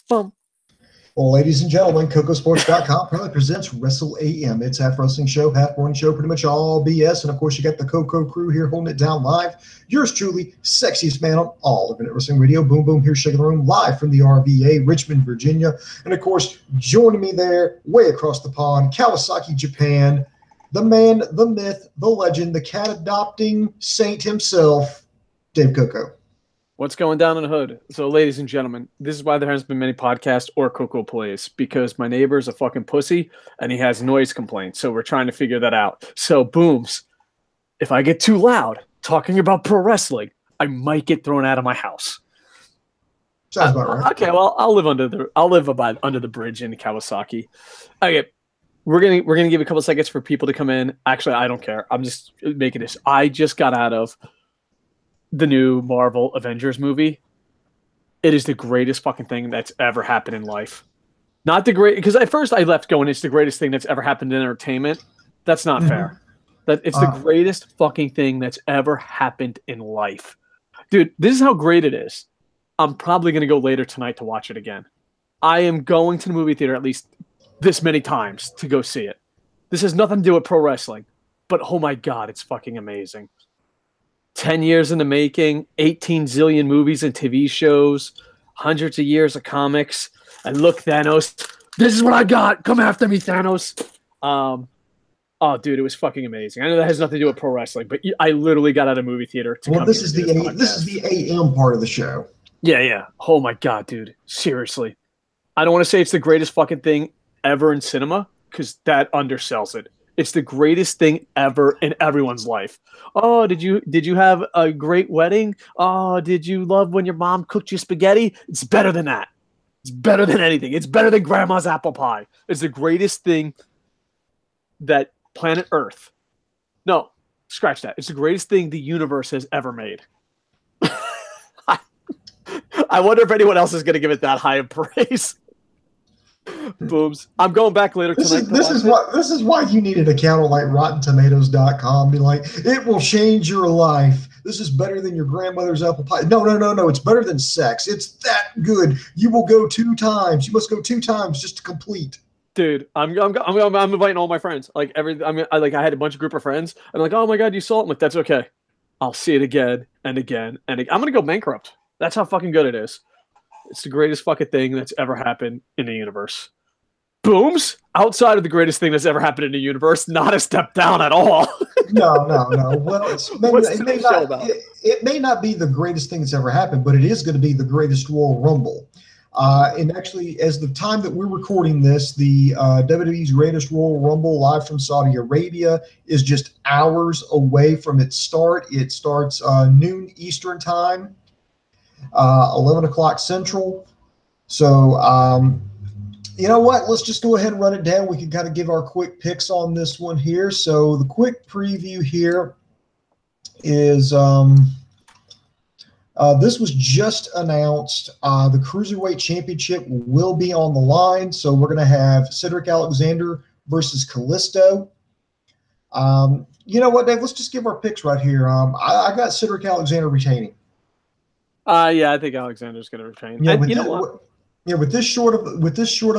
Bum. Well, ladies and gentlemen, KocoSports.com proudly presents Wrestle AM. It's half wrestling show, half morning show, pretty much all BS. And of course, you got the Koco crew here holding it down live. Yours truly, sexiest man on all of Internet Wrestling Radio. Boom, boom, here shaking the room, live from the RVA, Richmond, Virginia. And of course, joining me there, way across the pond, Kawasaki, Japan, the man, the myth, the legend, the cat adopting saint himself, Dave Koco. What's going down in the hood? So, ladies and gentlemen, this is why there hasn't been many podcasts or Coco Plays, because my neighbor is a fucking pussy and he has noise complaints. So we're trying to figure that out. So, booms, if I get too loud talking about pro wrestling, I might get thrown out of my house. Sounds about right. Okay, well, I'll live under the bridge in Kawasaki. Okay, we're gonna give a couple seconds for people to come in. Actually, I don't care. I'm just making this. I just got out of the new Marvel Avengers movie. It is the greatest fucking thing that's ever happened in life. Not the great, because at first I left going, it's the greatest thing that's ever happened in entertainment. That's not fair. That it's the greatest fucking thing that's ever happened in life. Dude, this is how great it is. I'm probably going to go later tonight to watch it again. I am going to the movie theater at least this many times to go see it. This has nothing to do with pro wrestling, but oh my God, it's fucking amazing. 10 years in the making, 18 zillion movies and TV shows, hundreds of years of comics. And look, Thanos, this is what I got. Come after me, Thanos. Oh, dude, it was fucking amazing. I know that has nothing to do with pro wrestling, but I literally got out of movie theater to come this is the AM part of the show. Yeah. Oh my God, dude. Seriously. I don't want to say it's the greatest fucking thing ever in cinema, because that undersells it. It's the greatest thing ever in everyone's life. Oh, did you have a great wedding? Oh, did you love when your mom cooked you spaghetti? It's better than that. It's better than anything. It's better than grandma's apple pie. It's the greatest thing that planet Earth. No, scratch that. It's the greatest thing the universe has ever made. I wonder if anyone else is going to give it that high of praise. Booms. I'm going back later tonight. This is why you need an account on like RottenTomatoes.com. Be like, it will change your life. This is better than your grandmother's apple pie. No. It's better than sex. It's that good. You will go 2 times. You must go 2 times just to complete. Dude, I'm inviting all my friends. Like I had a bunch of group of friends. I'm like, oh my God, you saw it. I'm like, that's okay. I'll see it again and again and again. I'm gonna go bankrupt. That's how fucking good it is. It's the greatest fucking thing that's ever happened in the universe. Booms, outside of the greatest thing that's ever happened in the universe, not a step down at all. No. Well, it may not be the greatest thing that's ever happened, but it is going to be the greatest Royal Rumble. And actually, as the time that we're recording this, the WWE's greatest Royal Rumble live from Saudi Arabia is just hours away from its start. It starts noon Eastern time. 11 o'clock Central. So, you know what? Let's just go ahead and run it down. We can kind of give our quick picks on this one here. So the quick preview here is this was just announced. The Cruiserweight Championship will be on the line. So we're going to have Cedric Alexander versus Kalisto. You know what, Dave? Let's just give our picks right here. I got Cedric Alexander retaining. Yeah, I think Alexander's going to retain. Yeah, with this short of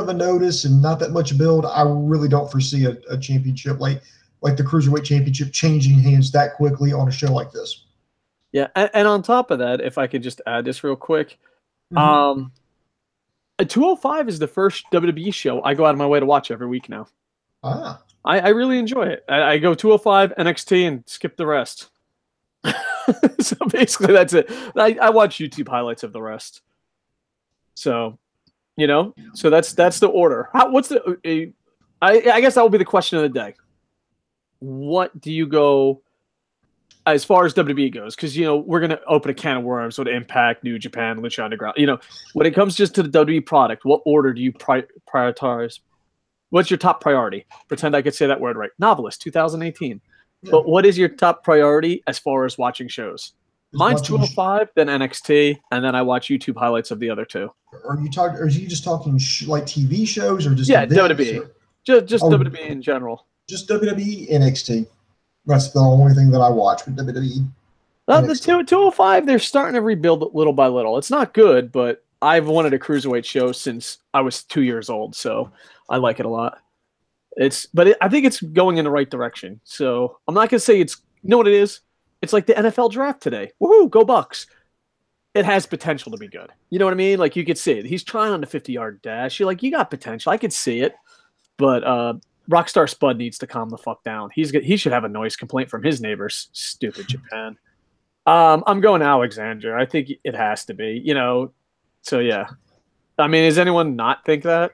a notice and not that much build, I really don't foresee a championship like the Cruiserweight Championship changing hands that quickly on a show like this. Yeah, and on top of that, if I could just add this real quick, 205 is the first WWE show I go out of my way to watch every week now. I really enjoy it. I go 205, NXT, and skip the rest. So basically that's it. I watch YouTube highlights of the rest. So, so that's the order. I guess that will be the question of the day. What do you go as far as WWE goes? Because, we're going to open a can of worms with Impact, New Japan, Lucha Underground. When it comes just to the WWE product, what order do you prioritize? What's your top priority? Pretend I could say that word right. Novelist, 2018. But what is your top priority as far as watching shows? Mine's 205, then NXT, and then I watch YouTube highlights of the other two. Are you just talking like TV shows or just WWE? Just WWE in general. Just WWE, NXT. That's the only thing that I watch with WWE. The 205, they're starting to rebuild it little by little. It's not good, but I've wanted a cruiserweight show since I was 2 years old, so I like it a lot. I think it's going in the right direction. So I'm not gonna say it's. You know what it is? It's like the NFL draft today. Woohoo! Go Bucks! It has potential to be good. You know what I mean? Like you could see it. He's trying on the 50-yard dash. You're like, you got potential. I could see it, but Rockstar Spud needs to calm the fuck down. He should have a noise complaint from his neighbors. Stupid Japan. I'm going Alexander. I think it has to be. You know, so yeah. I mean, does anyone not think that?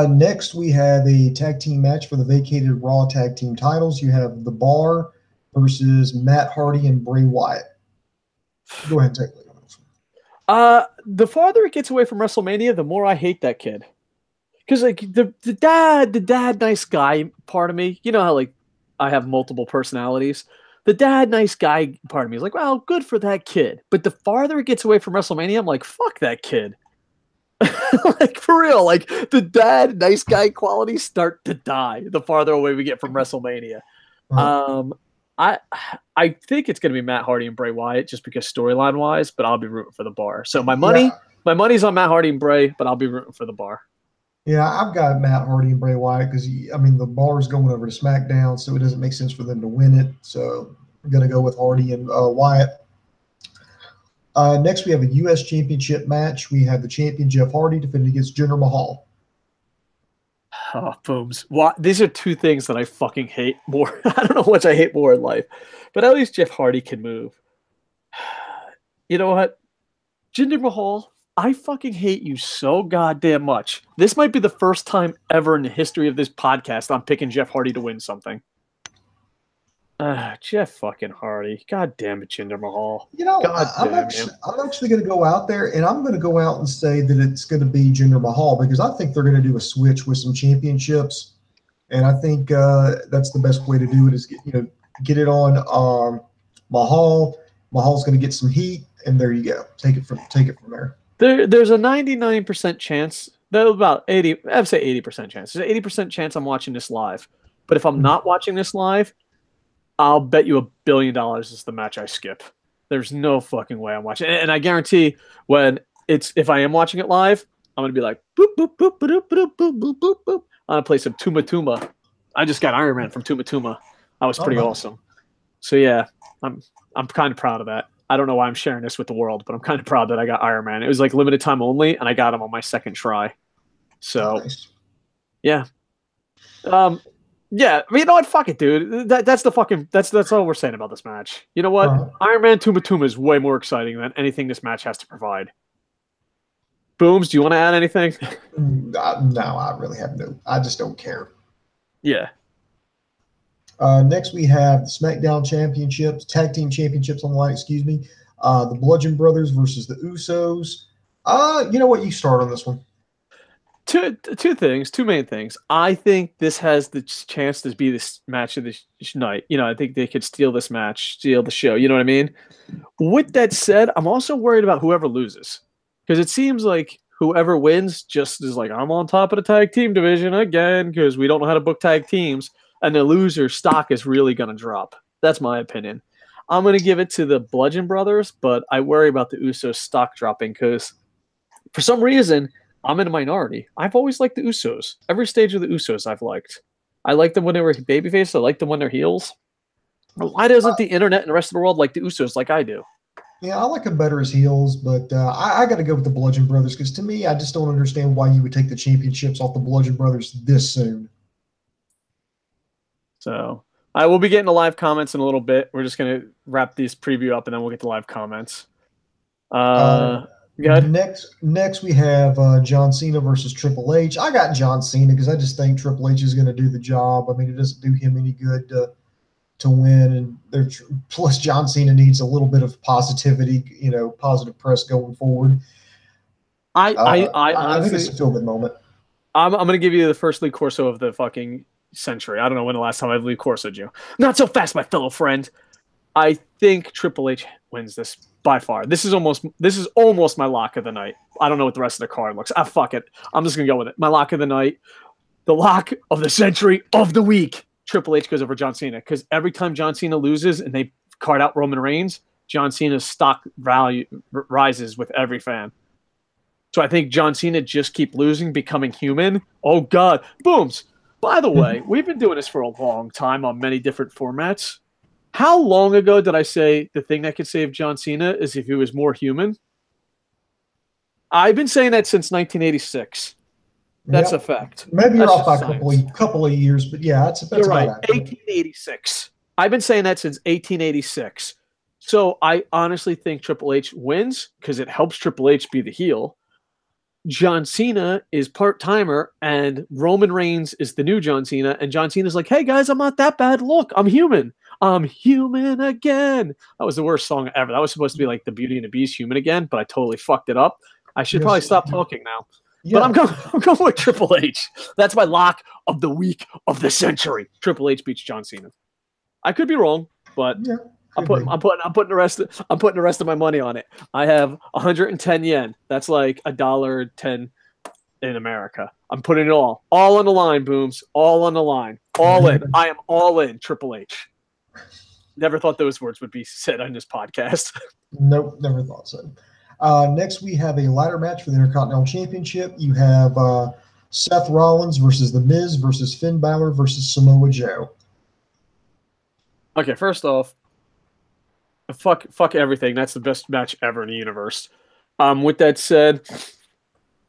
Next, we have a tag team match for the vacated Raw tag team titles. You have The Bar versus Matt Hardy and Bray Wyatt. Go ahead and take it on this one. The farther it gets away from WrestleMania, the more I hate that kid. Because like the dad nice guy part of me, you know how like I have multiple personalities. The dad nice guy part of me is like, well, good for that kid. But the farther it gets away from WrestleMania, I'm like, fuck that kid. Like for real, like the dad nice guy qualities start to die the farther away we get from WrestleMania. I think it's gonna be Matt Hardy and Bray Wyatt just because storyline wise, but I'll be rooting for The Bar. So my money's on Matt Hardy and Bray, but I'll be rooting for The Bar. Yeah, I've got Matt Hardy and Bray Wyatt because The Bar is going over to SmackDown, so it doesn't make sense for them to win it. So I'm gonna go with Hardy and Wyatt. Next, we have a U.S. Championship match. We have the champion, Jeff Hardy, defending against Jinder Mahal. Oh, booms. These are two things that I fucking hate more. I don't know which I hate more in life. But at least Jeff Hardy can move. You know what? Jinder Mahal, I fucking hate you so goddamn much. This might be the first time ever in the history of this podcast I'm picking Jeff Hardy to win something. Jeff fucking Hardy. God damn it, Jinder Mahal. You know, I'm actually going to go out there, and I'm going to go out and say that it's going to be Jinder Mahal because I think they're going to do a switch with some championships, and I think that's the best way to do it is get it on Mahal. Mahal's going to get some heat, and there you go. Take it from there. There's a 99% chance. About 80. I'd say 80% chance. There's an 80% chance I'm watching this live. But if I'm not watching this live, I'll bet you $1 billion is the match I skip. There's no fucking way I'm watching. And I guarantee if I am watching it live, I'm gonna be like boop boop boop boop boop boop boop boop boop. I'm gonna play some Tuma Tuma. I just got Iron Man from Tuma Tuma. That was pretty awesome. So yeah, I'm kind of proud of that. I don't know why I'm sharing this with the world, but I'm kind of proud that I got Iron Man. It was like limited time only, and I got him on my second try. So nice. Yeah. Yeah, you know what? Fuck it, dude. That's all we're saying about this match. You know what? Iron Man Tuma Tuma is way more exciting than anything this match has to provide. Booms, do you want to add anything? No, I really have no. I just don't care. Yeah. Next, we have the SmackDown Championships, Tag Team Championships on the line, excuse me. The Bludgeon Brothers versus the Usos. You know what? You start on this one. Two main things. I think this has the chance to be this match of the night. You know, I think they could steal this match, steal the show. You know what I mean? With that said, I'm also worried about whoever loses. Because it seems like whoever wins just is like, I'm on top of the tag team division again because we don't know how to book tag teams. And the loser stock is really going to drop. That's my opinion. I'm going to give it to the Bludgeon Brothers, but I worry about the Usos stock dropping because for some reason, I'm in a minority. I've always liked the Usos. Every stage of the Usos I've liked. I liked them when they were babyface. I liked them when they're heels. Why doesn't the internet and the rest of the world like the Usos like I do? Yeah, I like them better as heels, but I got to go with the Bludgeon Brothers because to me, I just don't understand why you would take the championships off the Bludgeon Brothers this soon. So I will be getting to live comments in a little bit. We're just going to wrap this preview up, and then we'll get to live comments. Next we have John Cena versus Triple H. I got John Cena because I just think Triple H is going to do the job. I mean, it doesn't do him any good to win, and plus John Cena needs a little bit of positivity, positive press going forward. I honestly think it's a feel-good moment. I'm going to give you the first Lee Corso of the fucking century. I don't know when the last time I've Lee Corso'd you. Not so fast, my fellow friend. I think Triple H wins this by far. This is almost my lock of the night. I don't know what the rest of the card looks. Fuck it. I'm just gonna go with it. My lock of the night, the lock of the century of the week. Triple H goes over John Cena because every time John Cena loses and they card out Roman Reigns, John Cena's stock value rises with every fan. So I think John Cena just keep losing, becoming human. Oh, God. Booms. By the way, we've been doing this for a long time on many different formats. How long ago did I say the thing that could save John Cena is if he was more human? I've been saying that since 1986. That's a fact. Maybe you're That's off by a couple of years, but yeah, that's you're right. about accurate. 1886. I've been saying that since 1886. So I honestly think Triple H wins because it helps Triple H be the heel. John Cena is part-timer, and Roman Reigns is the new John Cena, and John Cena's like, hey, guys, I'm not that bad. Look, I'm human. I'm human again. That was the worst song ever. That was supposed to be like the Beauty and the Beast, Human Again, but I totally fucked it up. I should probably stop talking now. Yeah. But I'm going with Triple H. That's my lock of the week of the century. Triple H beats John Cena. I could be wrong, but I'm putting the rest of my money on it. I have 110 yen. That's like $1.10 in America. I'm putting it all on the line, Booms. All on the line. All in. I am all in. Triple H. Never thought those words would be said on this podcast. Nope, never thought so. Next, we have a ladder match for the Intercontinental Championship. You have Seth Rollins versus The Miz versus Finn Balor versus Samoa Joe. Okay, first off, fuck everything. That's the best match ever in the universe. With that said,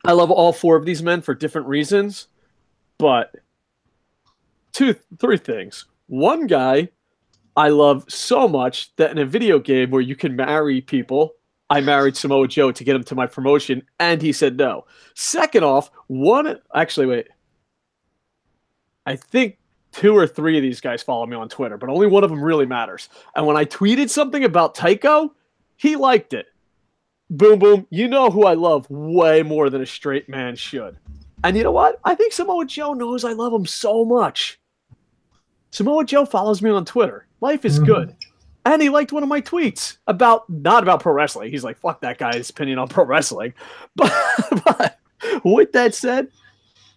I love all four of these men for different reasons, but three things. One guy I love so much that in a video game where you can marry people, I married Samoa Joe to get him to my promotion, and he said no. Second off, I think 2 or 3 of these guys follow me on Twitter, but only one of them really matters. And when I tweeted something about Tycho, he liked it. Boom, boom. You know who I love way more than a straight man should. And you know what? I think Samoa Joe knows I love him so much. Samoa Joe follows me on Twitter. Life is good. And he liked one of my tweets not about pro wrestling. He's like, fuck that guy's opinion on pro wrestling. But with that said,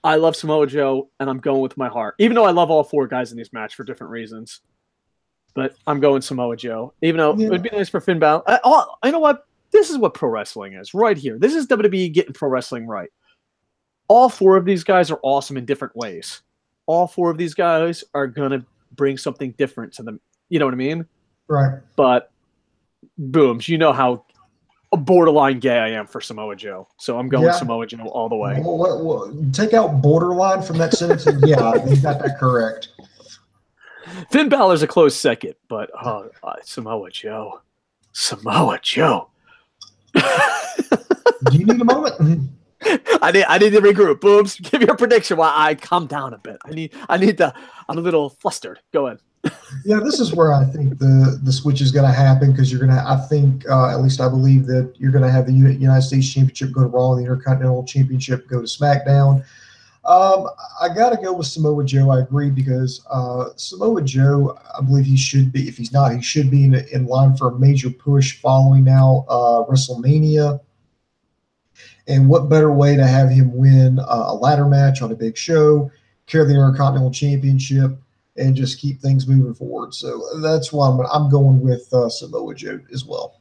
I love Samoa Joe, and I'm going with my heart. Even though I love all 4 guys in this match for different reasons. But I'm going Samoa Joe. Even though it would be nice for Finn Balor. You know what? This is what pro wrestling is right here. This is WWE getting pro wrestling right. All 4 of these guys are awesome in different ways. All 4 of these guys are going to bring something different to them. You know what I mean? Right. But, Booms, you know how borderline gay I am for Samoa Joe. So I'm going Samoa Joe all the way. Well, take out borderline from that sentence, and you got that correct. Finn Balor's a close second, but Samoa Joe. Samoa Joe. Do you need a moment? I need to regroup. Booms, give your prediction while I calm down a bit. I'm a little flustered. Go ahead. Yeah, this is where I think the switch is going to happen, because you're going to, at least I believe that you're going to have the United States Championship go to Raw and the Intercontinental Championship go to SmackDown. I got to go with Samoa Joe. I agree, because Samoa Joe, I believe he should be, if he's not, he should be in line for a major push following now WrestleMania. And what better way to have him win a ladder match on a big show, carry the Intercontinental Championship, and just keep things moving forward. So that's why I'm going with Samoa Joe as well.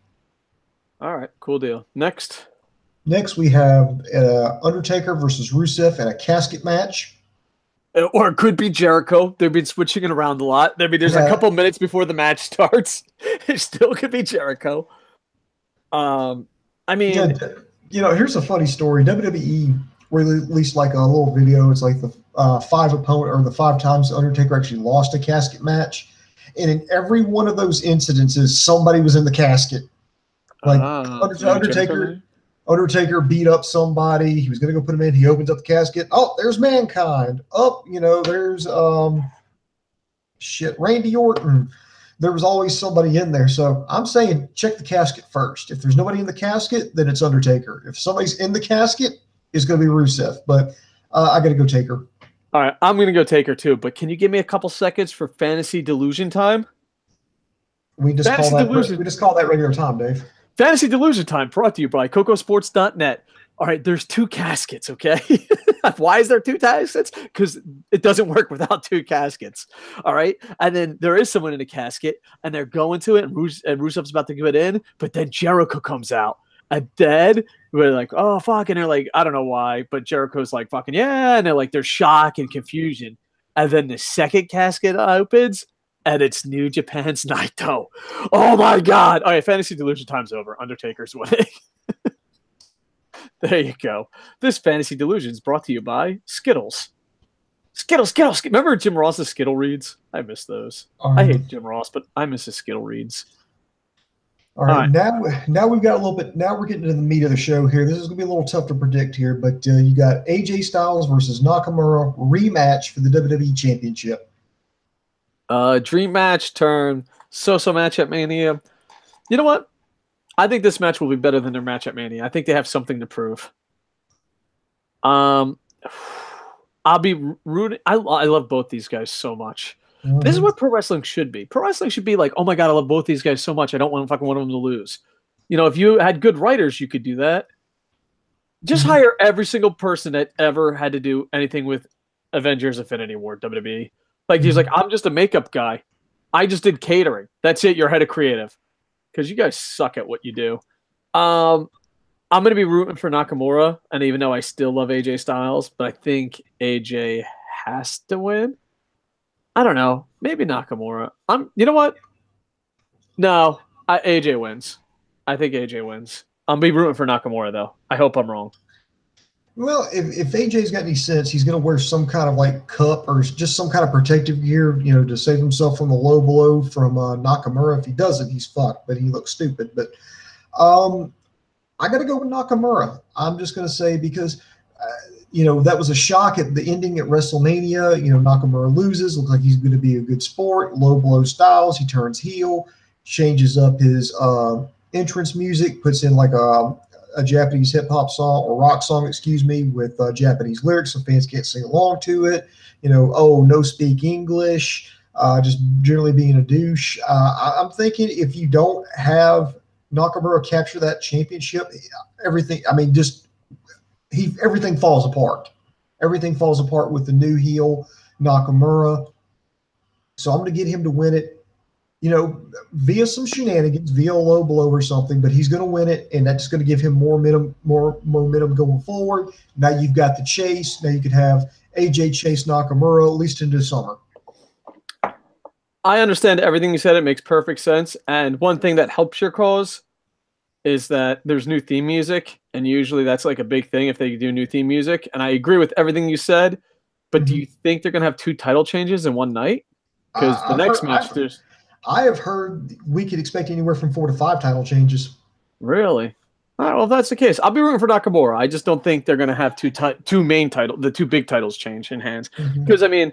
All right, cool deal. Next we have Undertaker versus Rusev in a casket match. Or it could be Jericho. They've been switching it around a lot. I mean, there's a couple minutes before the match starts. It still could be Jericho. Here's a funny story. WWE released like a little video. It's like the 5 times Undertaker actually lost a casket match, and in every one of those incidences, somebody was in the casket. Like Undertaker beat up somebody. He was going to go put him in. He opens up the casket. Oh, there's Mankind. Oh, there's Randy Orton. There was always somebody in there. So I'm saying check the casket first. If there's nobody in the casket, then it's Undertaker. If somebody's in the casket, it's going to be Rusev. But I got to go Taker. All right, I'm going to go Taker too. But can you give me a couple seconds for Fantasy Delusion time? We just call that regular time, Dave. Fantasy Delusion time brought to you by KocoSports.net. All right, there's 2 caskets, okay? Why is there 2 caskets? Because it doesn't work without 2 caskets. All right. And then there is someone in a casket, and they're going to it, and Rusev's about to give it in, but then Jericho comes out. And then we're like, oh, fuck. And they're like, I don't know why, but Jericho's like, fucking, yeah. And they're like, there's shock and confusion. And then the second casket opens, and it's New Japan's Naito. Oh, my God. All right, Fantasy Delusion time's over. Undertaker's winning. There you go. This Fantasy Delusion is brought to you by Skittles. Skittles. Remember Jim Ross's Skittle reads? I miss those. I hate Jim Ross, but I miss his Skittle reads. All right. Now we've got a little bit. Now we're getting into the meat of the show here. This is going to be a little tough to predict here, but you got AJ Styles versus Nakamura rematch for the WWE Championship. Dream match turn so match at Mania. You know what? I think this match will be better than their match at Mania. I think they have something to prove. I'll be rooting. I love both these guys so much. Mm-hmm. This is what pro wrestling should be. Pro wrestling should be like, oh my God, I love both these guys so much. I don't want fucking one of them to lose. You know, if you had good writers, you could do that. Just hire every single person that ever had to do anything with Avengers Infinity War, WWE. Like, he's like, I'm just a makeup guy. I just did catering. That's it. You're head of creative. Because you guys suck at what you do. I'm going to be rooting for Nakamura, and even though I still love AJ Styles, but I think AJ has to win. I don't know. Maybe Nakamura. You know what? No, AJ wins. I think AJ wins. I'll be rooting for Nakamura, though. I hope I'm wrong. Well, if AJ's got any sense, he's going to wear some kind of like cup or just some kind of protective gear, you know, to save himself from the low blow from Nakamura. If he doesn't, he's fucked, but he looks stupid. But I got to go with Nakamura. I'm just going to say because, you know, that was a shock at the ending at WrestleMania. You know, Nakamura loses. Looks like he's going to be a good sport. Low blow Styles. He turns heel, changes up his entrance music, puts in like a Japanese hip-hop song or rock song, with Japanese lyrics so fans can't sing along to it. You know, no speak English, just generally being a douche. I'm thinking if you don't have Nakamura capture that championship, everything falls apart. Everything falls apart with the new heel Nakamura. So I'm going to get him to win it, you know, via some shenanigans, via a low blow or something, but he's going to win it, and that's going to give him more momentum going forward. Now you've got the chase. Now you could have AJ chase Nakamura at least into summer. I understand everything you said. It makes perfect sense. And one thing that helps your cause is that there's new theme music, and usually that's like a big thing if they do new theme music. And I agree with everything you said, but do you think they're going to have 2 title changes in one night? Because the next match, I have heard we could expect anywhere from 4 to 5 title changes. Really? All right, well, if that's the case, I'll be rooting for Nakamura. I just don't think they're going to have 2 main titles, the 2 big titles change in hands. Because, I mean,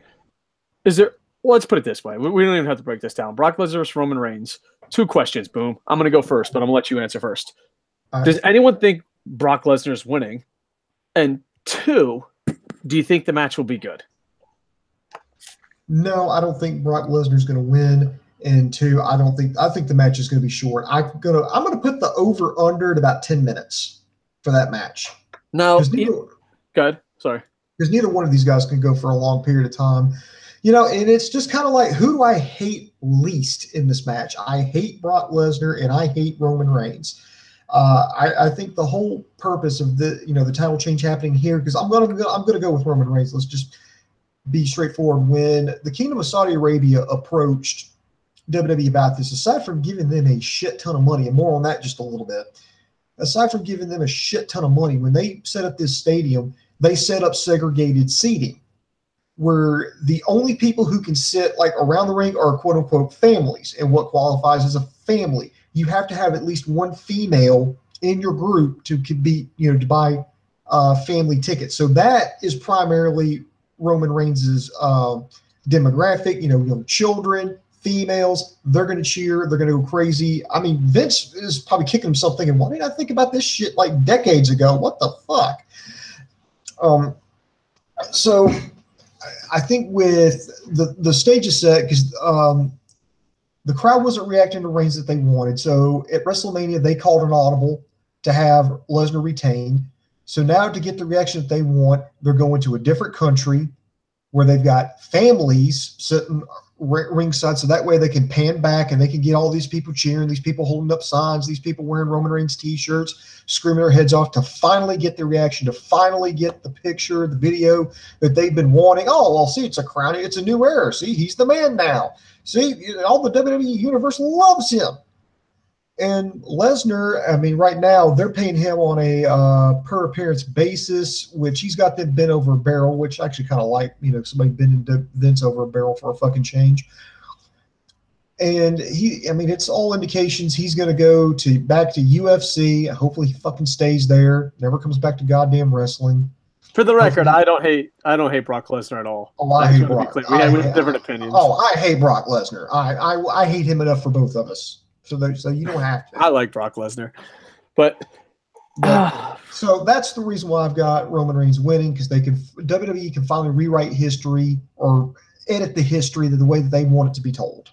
well, let's put it this way. We don't even have to break this down. Brock Lesnar versus Roman Reigns. 2 questions, Boom. I'm going to go first, but I'm going to let you answer first. Does anyone think Brock Lesnar's winning? And 2, do you think the match will be good? No, I don't think Brock Lesnar's going to win. And 2, I think the match is going to be short. I'm going to put the over under at about 10 minutes for that match. No, good. Sorry. Because neither one of these guys can go for a long period of time. You know, and it's just kind of like, who do I hate least in this match? I hate Brock Lesnar and I hate Roman Reigns. I think the whole purpose of the title change happening here, because I'm going to go with Roman Reigns. Let's just be straightforward. When the Kingdom of Saudi Arabia approached WWE about this, aside from giving them a shit ton of money, and more on that just a little bit, aside from giving them a shit ton of money, when they set up this stadium, they set up segregated seating where the only people who can sit like around the ring are quote unquote families. And what qualifies as a family? You have to have at least one female in your group to to buy family tickets. So that is primarily Roman Reigns' demographic, young children, females. They're going to cheer. They're going to go crazy. I mean, Vince is probably kicking himself thinking, why didn't I think about this shit like decades ago? What the fuck? So I think with the stage is set because the crowd wasn't reacting to Reigns that they wanted. So at WrestleMania, they called an audible to have Lesnar retain. So now to get the reaction that they want, they're going to a different country where they've got families sitting ringside, so that way they can pan back and they can get all these people cheering, these people holding up signs, these people wearing Roman Reigns t-shirts, screaming their heads off to finally get the reaction, to finally get the picture, the video that they've been wanting. Oh, well, see, it's a crown. It's a new era. See, he's the man now. See, all the WWE universe loves him. And Lesnar, I mean, right now they're paying him on a per appearance basis, which he's got them bent over a barrel, which I actually kind of like, somebody bending Vince over a barrel for a fucking change. And it's all indications he's going to go back to UFC. Hopefully he fucking stays there, never comes back to goddamn wrestling. For the record, I don't hate Brock Lesnar at all. Oh, I hate Brock. We have different opinions. Oh, I hate Brock Lesnar. I hate him enough for both of us. So you don't have to. I like Brock Lesnar, but so that's the reason why I've got Roman Reigns winning, because WWE can finally rewrite history or edit the history the way that they want it to be told,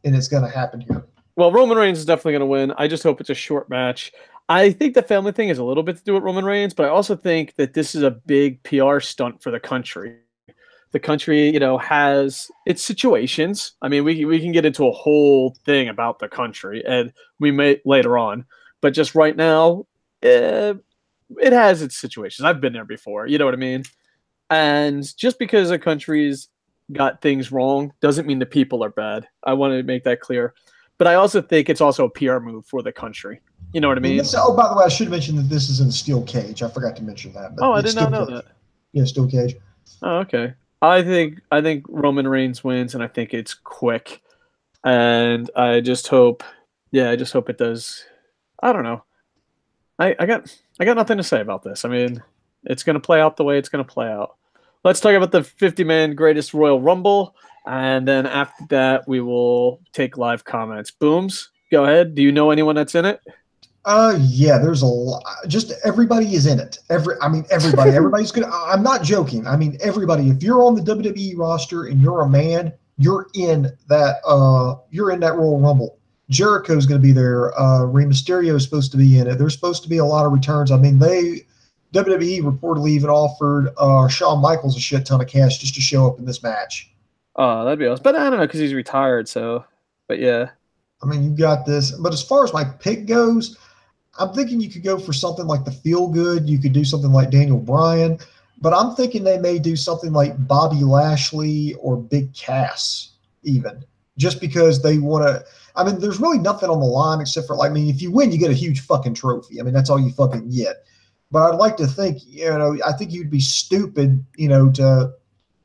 and it's going to happen here. Well, Roman Reigns is definitely going to win. I just hope it's a short match. I think the family thing is a little bit to do with Roman Reigns, but I also think that this is a big PR stunt for the country. The country, has its situations. I mean, we can get into a whole thing about the country, and we may later on. But just right now, it has its situations. I've been there before. You know what I mean? And just because a country's got things wrong doesn't mean the people are bad. I want to make that clear. But I also think it's also a PR move for the country. You know what I mean? By the way, I should mention that this is in a steel cage. I forgot to mention that. But I did not know that. Yeah, steel cage. Oh, okay. I think Roman Reigns wins, and I think it's quick. And I just hope it does. I don't know. I got nothing to say about this. I mean, it's going to play out the way it's going to play out. Let's talk about the 50-man greatest Royal Rumble, and then after that we will take live comments. Booms, go ahead. Do you know anyone that's in it? Yeah, there's a lot. Just everybody is in it. Everybody. Everybody's gonna. I'm not joking. I mean, everybody. If you're on the WWE roster and you're a man, you're in that. You're in that Royal Rumble. Jericho's going to be there. Rey Mysterio is supposed to be in it. There's supposed to be a lot of returns. I mean, WWE reportedly even offered Shawn Michaels a shit ton of cash just to show up in this match. Oh, that'd be awesome. But I don't know, because he's retired. So, but yeah. I mean, you got this. But as far as my pick goes, I'm thinking you could go for something like the Feel Good. You could do something like Daniel Bryan. But I'm thinking they may do something like Bobby Lashley or Big Cass even. Just because they want to – I mean, there's really nothing on the line except for – if you win, you get a huge fucking trophy. I mean, that's all you fucking get. But I'd like to think, I think you'd be stupid, to,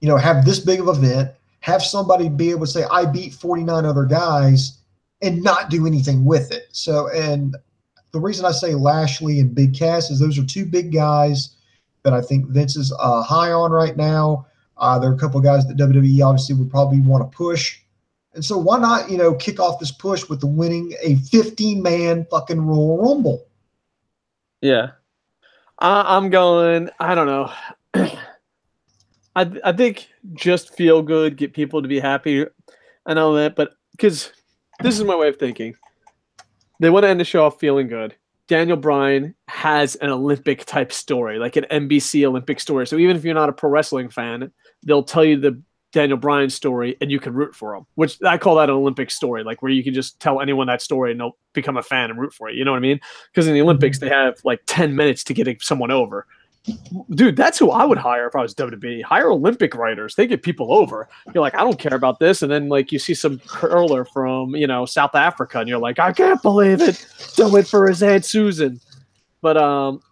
have this big of an event, have somebody be able to say, I beat 49 other guys and not do anything with it. So, and – the reason I say Lashley and Big Cass is those are two big guys that I think Vince is high on right now. There are a couple of guys that WWE obviously would probably want to push. And so why not, kick off this push with the winning a 15-man fucking Royal Rumble? Yeah. I'm going, I don't know. I think just feel good, get people to be happy and all that, but because this is my way of thinking. They want to end the show off feeling good. Daniel Bryan has an Olympic type story, like an NBC Olympic story. So even if you're not a pro wrestling fan, they'll tell you the Daniel Bryan story and you can root for him, which I call that an Olympic story, like where you can just tell anyone that story and they'll become a fan and root for it. You know what I mean? Because in the Olympics, they have like 10 minutes to get someone over. Dude, that's who I would hire if I was WWE. Hire Olympic writers. They get people over. You're like, I don't care about this. And then like you see some curler from, South Africa and you're like, I can't believe it. Do it for his Aunt Susan. But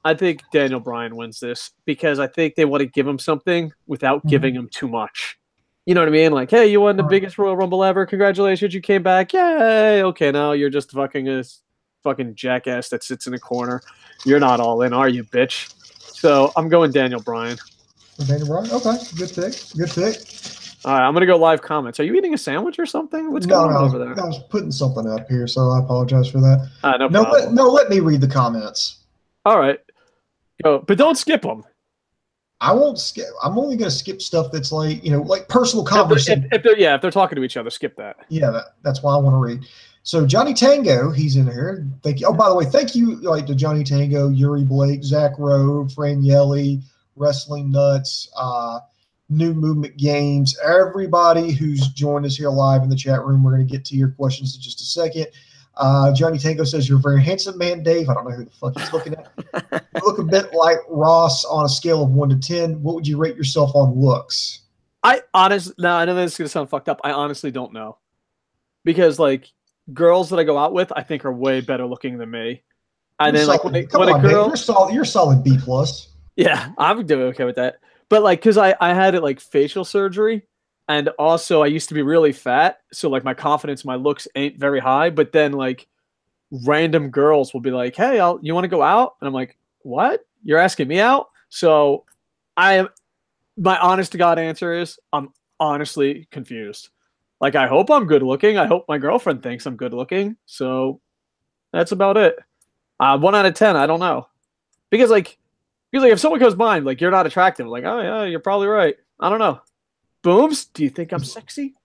I think Daniel Bryan wins this because I think they want to give him something without giving him too much. You know what I mean? Like, hey, you won the biggest Royal Rumble ever. Congratulations, you came back. Yay. Okay, now you're just a fucking jackass that sits in a corner. You're not all in, are you, bitch? So I'm going Daniel Bryan. Daniel Bryan? Okay. Good pick. Good pick. All right, I'm going to go live comments. Are you eating a sandwich or something? What's going on over there? I was putting something up here, so I apologize for that. No problem. Let me read the comments. All right. Go, but don't skip them. I won't skip. I'm only going to skip stuff that's like, like personal conversation. If they're talking to each other, skip that. Yeah, that's why I want to read. So Johnny Tango, he's in here. Thank you. Oh, by the way, thank you to Johnny Tango, Yuri Blake, Zach Rowe, Fran Yelly, Wrestling Nuts, New Movement Games, everybody who's joined us here live in the chat room. We're going to get to your questions in just a second. Johnny Tango says, you're a very handsome man, Dave. I don't know who the fuck he's looking at. You look a bit like Ross on a scale of 1 to 10. What would you rate yourself on looks? I honestly, no, I know this is going to sound fucked up. I honestly don't know. Because, like, girls that I go out with, I think are way better looking than me. And then, like, when a girl, you're solid B+. Yeah, I'm doing okay with that. But, like, because I had it, like, facial surgery. And also, I used to be really fat. So, like, my confidence, my looks ain't very high. But then, like, random girls will be like, hey, you want to go out? And I'm like, what? You're asking me out? So, my honest to God answer is I'm honestly confused. Like, I hope I'm good looking. I hope my girlfriend thinks I'm good looking. So, that's about it. 1 out of 10, I don't know. Because if someone goes by and, like, you're not attractive, like, oh, yeah, you're probably right. I don't know. Booms, do you think I'm sexy?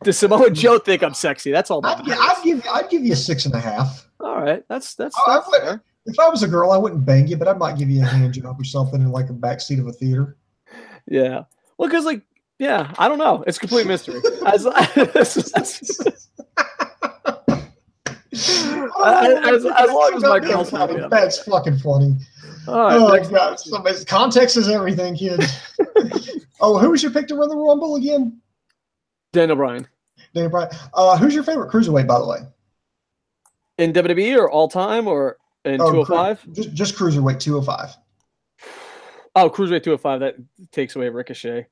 Does Samoa Joe think I'm sexy? That's all that matters. I'd give you a 6.5. All right, that's fair. If I was a girl, I wouldn't bang you, but I might give you a hand job or something in like a backseat of a theater. Yeah. Well, because I don't know. It's a complete mystery. As long as my girl's happy. That's fucking funny. Oh, God. Context is everything, kids. Oh, who was your pick to run the Rumble again? Daniel Bryan. Who's your favorite cruiserweight, by the way? In WWE or all time or in 205? Just cruiserweight 205. Oh, cruiserweight 205. That takes away Ricochet.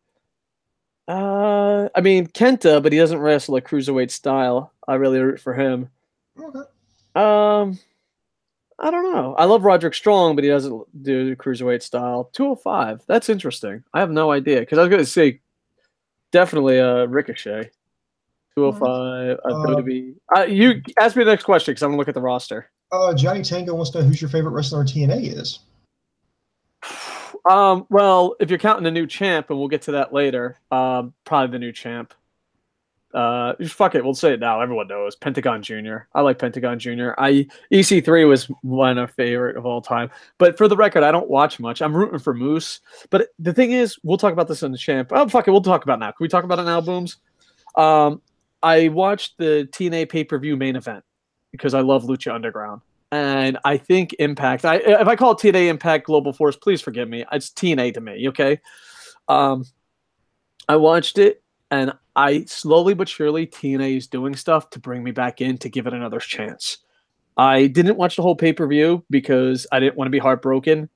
I mean, Kenta, but he doesn't wrestle a cruiserweight style. I really root for him. Okay. I don't know. I love Roderick Strong, but he doesn't do cruiserweight style. 205. That's interesting. I have no idea because I was going to say definitely Ricochet. 205. WWE. You ask me the next question because I'm going to look at the roster. Johnny Tango wants to know who's your favorite wrestler in TNA is. Well, if you're counting the new champ, and we'll get to that later, probably the new champ. Fuck it, we'll say it now. Everyone knows Pentagon Jr. I like Pentagon Jr. EC3 was one of favorite of all time. But for the record, I don't watch much. I'm rooting for Moose. But the thing is, we'll talk about this in the champ. Oh, fuck it, we'll talk about it now. Can we talk about it now, Booms? I watched the TNA pay-per-view main event because I love Lucha Underground. And I think Impact, if I call it TNA Impact Global Force, please forgive me. It's TNA to me, okay? I watched it, and I slowly but surely, TNA is doing stuff to bring me back in to give it another chance. I didn't watch the whole pay-per-view because I didn't want to be heartbroken,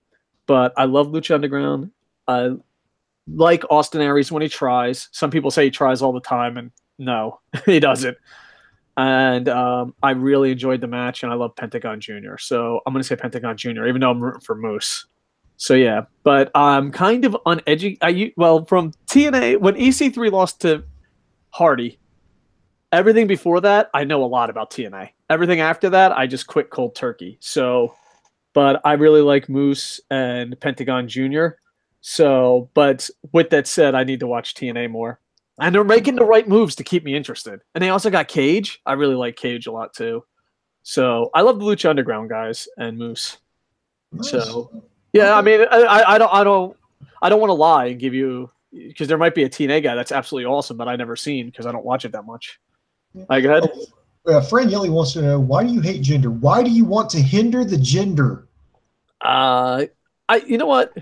but I love Lucha Underground. I like Austin Aries when he tries. Some people say he tries all the time, and no, he doesn't. And I really enjoyed the match, and I love Pentagon Jr. So I'm going to say Pentagon Jr., even though I'm rooting for Moose. So, yeah. But I'm kind of uneducated. From TNA, when EC3 lost to Hardy, everything before that, I know a lot about TNA. Everything after that, I just quit cold turkey. So, but I really like Moose and Pentagon Jr. So, but with that said, I need to watch TNA more. And they're making the right moves to keep me interested. And they also got Cage. I really like Cage a lot too. So I love the Lucha Underground guys and Moose. Nice. So yeah, I mean, I don't want to lie and give you, because there might be a TNA guy that's absolutely awesome, but I never seen because I don't watch it that much. All right, go ahead. Fran Yelly wants to know, why do you hate gender? Why do you want to hinder the gender? You know what?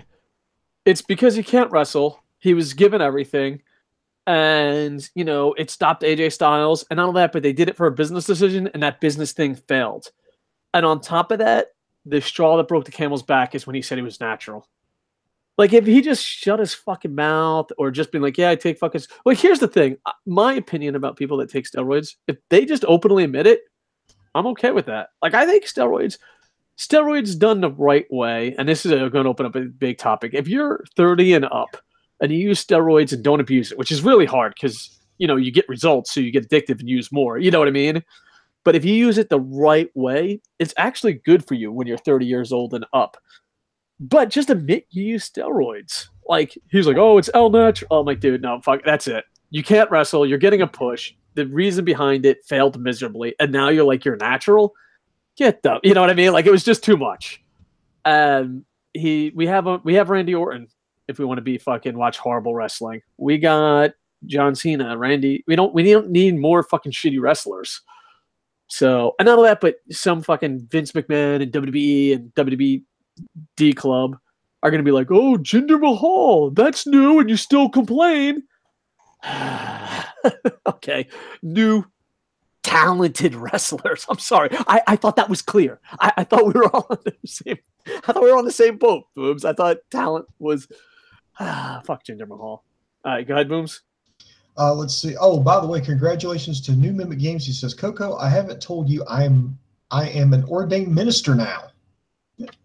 It's because he can't wrestle. He was given everything. And, you know, it stopped AJ Styles and all that, but they did it for a business decision, and that business thing failed. And on top of that, the straw that broke the camel's back is when he said he was natural. Like, if he just shut his fucking mouth or just been like, yeah, I take fucking... Like, here's the thing. My opinion about people that take steroids, if they just openly admit it, I'm okay with that. Like, I think steroids done the right way, and this is going to open up a big topic. If you're 30 and up, and you use steroids and don't abuse it, which is really hard because, you know, you get results, so you get addictive and use more. You know what I mean? But if you use it the right way, it's actually good for you when you're 30 years old and up. But just admit you use steroids. Like, he's like, oh, it's El Natural. Oh, I'm like, dude, no, fuck, that's it. You can't wrestle. You're getting a push. the reason behind it failed miserably, and now you're like, you're natural. Get the, you know what I mean? Like, it was just too much. And we have Randy Orton if we want to be fucking watch horrible wrestling. We got John Cena, Randy. We don't need more fucking shitty wrestlers. So, and not only that, but some fucking Vince McMahon and WWE and WWD Club are going to be like, oh, Jinder Mahal, that's new, and you still complain. Okay, new talented wrestlers. I'm sorry. I thought that was clear. I thought we were all on the same. I thought we were on the same boat, Booms. I thought talent was fuck Jinder Mahal. All right, go ahead, Booms. Let's see. Oh, by the way, congratulations to New Mimic Games. He says, Coco, I haven't told you I am an ordained minister now.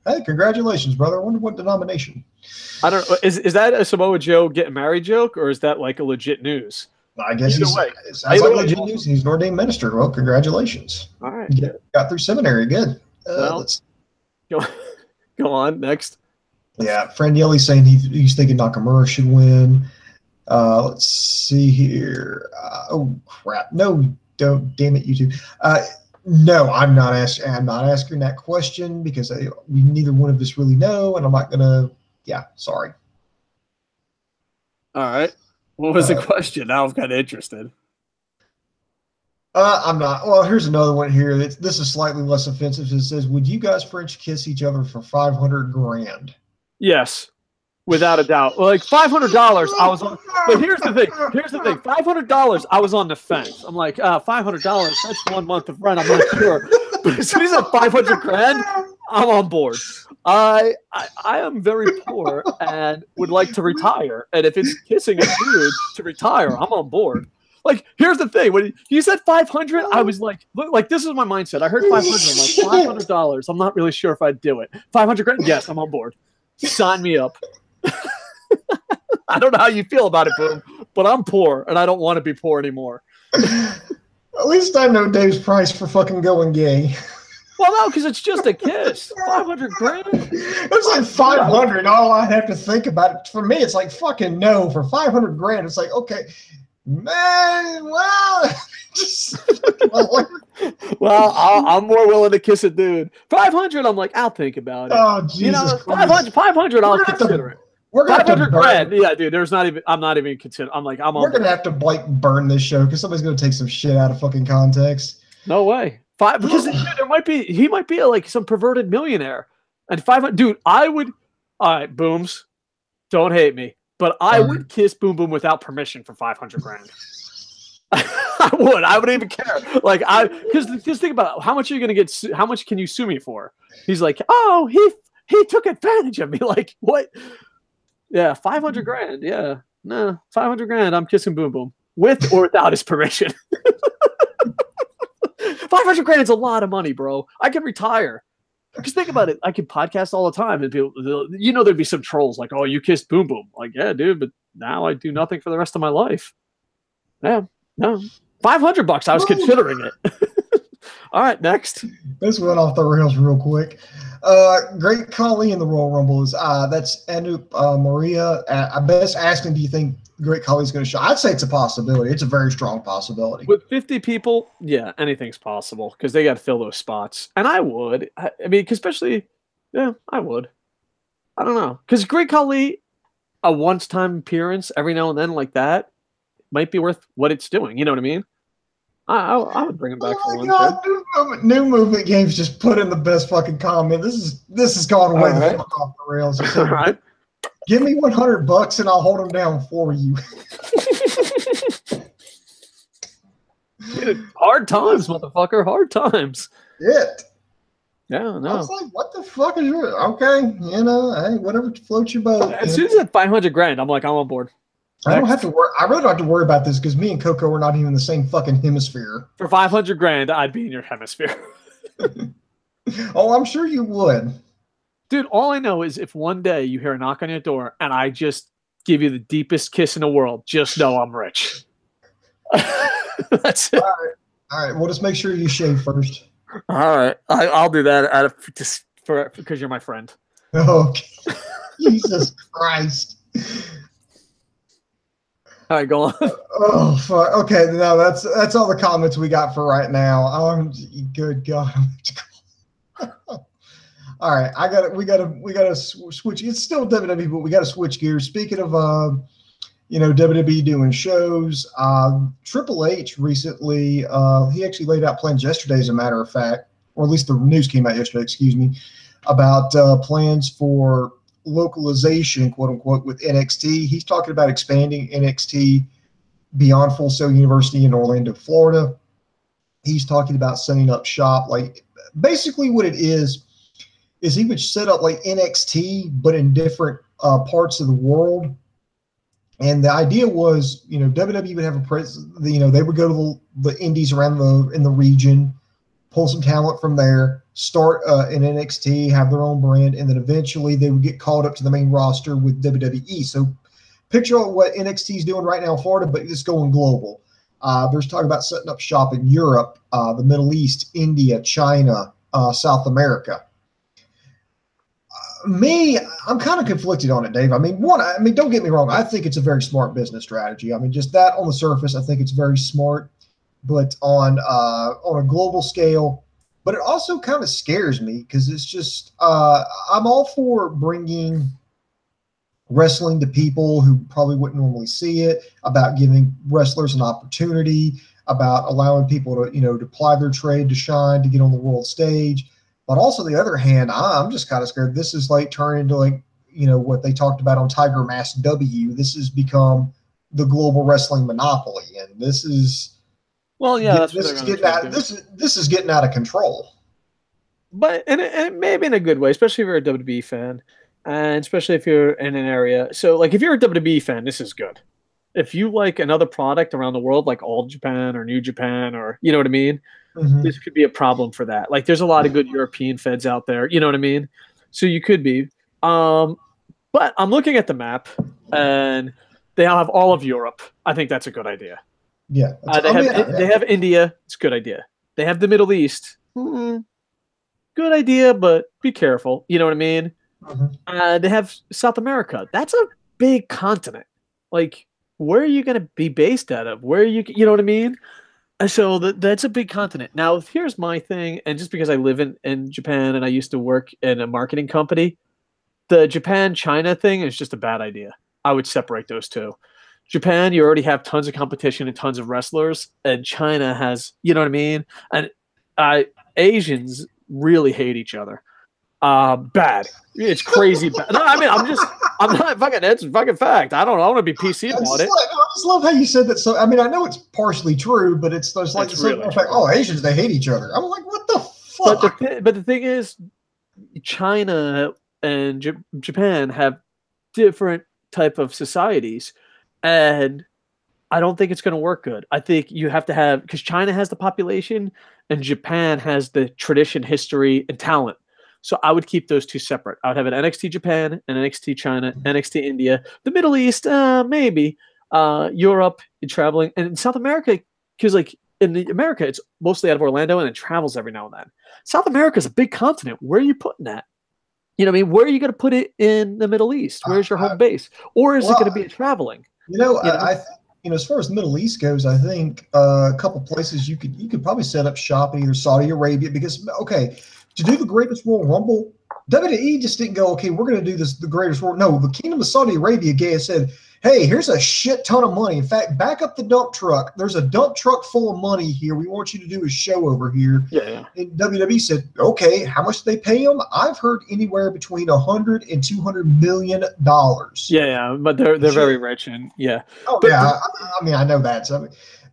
Hey, congratulations, brother. I wonder what denomination. I don't know. Is that a Samoa Joe getting married joke, or is that like a legit news? I guess it sounds like legit news. He's an ordained minister. Well, congratulations. All right. Got through seminary. Good. Well, let's go on. Next. Yeah, Friend Yelly's saying he's thinking Nakamura should win. Let's see here. Oh, crap. No, don't. Damn it, YouTube. No, I'm not asking that question because we neither one of us really know, and I'm not gonna. Yeah, sorry. All right. What was the question? Now I'm kind of interested. I'm not. Well, here's another one here. This is slightly less offensive. It says, "Would you guys French kiss each other for $500,000?" Yes, without a doubt. Like $500, I was on. But here's the thing. $500, I was on the fence. I'm like, $500. That's 1 month of rent. I'm not sure. But as soon as it's $500,000, I'm on board. I am very poor and would like to retire. And if it's kissing a dude to retire, I'm on board. Like, here's the thing. When you said 500, I was like, this is my mindset. I heard 500. I'm like, $500. I'm not really sure if I'd do it. $500,000. Yes, I'm on board. Sign me up. I don't know how you feel about it, Boom, but I'm poor and I don't want to be poor anymore. At least I know Dave's price for fucking going gay. Well, no, because it's just a kiss. $500,000. It's like 500. All I have to think about it for me, it's like fucking no for $500,000. It's like, okay, man. Well, well, I'm more willing to kiss a dude. 500. I'm like, I'll think about it. Oh, Jesus Christ. 500. I'll consider it. We're gonna $500,000. Yeah, dude. I'm not even considering. I'm like, we're gonna have to burn this show because somebody's gonna take some shit out of fucking context. No way. Because he might be like some perverted millionaire, and 500. Dude, I would. All right, Booms, don't hate me, but I would kiss Boom Boom without permission for $500,000. I wouldn't even care. Like because just think about it. How much are you gonna get? How much can you sue me for? He's like, oh, he took advantage of me. Like what? Yeah, $500,000. Yeah, no, $500,000. I'm kissing Boom Boom with or without his permission. $500,000 is a lot of money, bro. I could retire. Because think about it, I could podcast all the time, and people, there'd be some trolls like, "Oh, you kissed Boom Boom." Like, yeah, dude, but now I do nothing for the rest of my life. Yeah, no, $500. I was considering it. All right, next. This went off the rails real quick. Great Khali in the Royal Rumble is that's Anup Maria. I best asking, do you think Great Khali's going to show? I'd say it's a possibility. It's a very strong possibility. With 50 people, yeah, anything's possible because they got to fill those spots. And I would. I mean, especially, yeah, I would. I don't know. Because Great Khali, a once-time appearance every now and then like that, might be worth what it's doing. You know what I mean? I would bring him back for one. God, New Movement Games just put in the best fucking comment. This is gone way the fuck off the rails. All right. Give me $100 and I'll hold him down for you. Dude, hard times, motherfucker. Hard times. It. Yeah, no. I was like, what the fuck is your okay? Hey, whatever floats your boat. As soon as it's $500,000, I'm like, I'm on board. I don't have to worry. I really don't have to worry about this because me and Coco are not even in the same fucking hemisphere. For $500,000, I'd be in your hemisphere. Oh, I'm sure you would. Dude, all I know is if one day you hear a knock on your door and I just give you the deepest kiss in the world, just know I'm rich. That's it. All right. Well, just make sure you shave first. All right. I'll do that because you're my friend. Okay. Jesus Christ. All right, go on. Oh, fuck. Okay, no, that's all the comments we got for right now. Good God. All right, we gotta switch. It's still WWE, but we gotta switch gears. Speaking of, WWE doing shows, Triple H recently, he actually laid out plans yesterday, as a matter of fact, or at least the news came out yesterday. Excuse me, about plans for localization, quote unquote, with NXT. He's talking about expanding NXT beyond Full Sail University in Orlando, Florida. He's talking about setting up shop. Like, basically what it is he would set up like NXT, but in different parts of the world. And the idea was, WWE would have a presence. They would go to the indies around in the region, pull some talent from there, start an NXT, have their own brand, and then eventually they would get called up to the main roster with WWE. So picture what NXT is doing right now in Florida, but it's going global. There's talk about setting up shop in Europe, the Middle East, India, China, South America. I'm kind of conflicted on it, Dave. Don't get me wrong. I think it's a very smart business strategy. Just that on the surface, I think it's very smart, but on a global scale. But it also kind of scares me because it's just I'm all for bringing wrestling to people who probably wouldn't normally see it, about giving wrestlers an opportunity, about allowing people to, to ply their trade, to shine, to get on the world stage. But also, on the other hand, I'm just kind of scared. This is like turning into what they talked about on Tiger Mask W. This has become the global wrestling monopoly, and this is this is getting out of control. But and maybe in a good way, especially if you're a WWE fan, and especially if you're in an area. So, like, if you're a WWE fan, this is good. If you like another product around the world, like All Japan or New Japan, or you know what I mean, this could be a problem for that. Like, there's a lot of good European feds out there, you know what I mean? So you could be. But I'm looking at the map, and they have all of Europe. I think that's a good idea. Yeah. They have India. It's a good idea. They have the Middle East. Good idea, but be careful. You know what I mean? They have South America. That's a big continent. Like, where are you going to be based out of? Where are you know what I mean? So that's a big continent. Now, here's my thing, and just because I live in Japan and I used to work in a marketing company, the Japan-China thing is just a bad idea. I would separate those two. Japan, you already have tons of competition and tons of wrestlers, and China has, you know what I mean? And Asians really hate each other. Bad. It's crazy bad. No, I'm not fucking, it's a fucking fact. I want to be PC about it. I just love how you said that. So, I know it's partially true, but it's like, Asians, they hate each other. I'm like, what the fuck? But the thing is, China and Japan have different type of societies, and I don't think it's going to work good. I think you have to have, because China has the population and Japan has the tradition, history, and talent. So I would keep those two separate. I would have an NXT Japan, an NXT China, NXT India, the Middle East, maybe, Europe, traveling, and in South America, because like in America, it's mostly out of Orlando and it travels every now and then. South America is a big continent. Where are you putting that? You know what I mean? Where are you going to put it in the Middle East? Where's your home base? Or is it going to be a traveling? As far as the Middle East goes, I think a couple places you could probably set up shop in either Saudi Arabia, because to do the Greatest Royal Rumble, WWE just didn't go, okay, we're going to do the Greatest Royal. No, the Kingdom of Saudi Arabia said, hey, here's a shit ton of money. In fact, back up the dump truck. There's a dump truck full of money here. We want you to do a show over here. Yeah. And WWE said, okay, how much do they pay them? I've heard anywhere between $100 and $200 million. Yeah, but they're very rich, and yeah. Oh, but, yeah. I know that.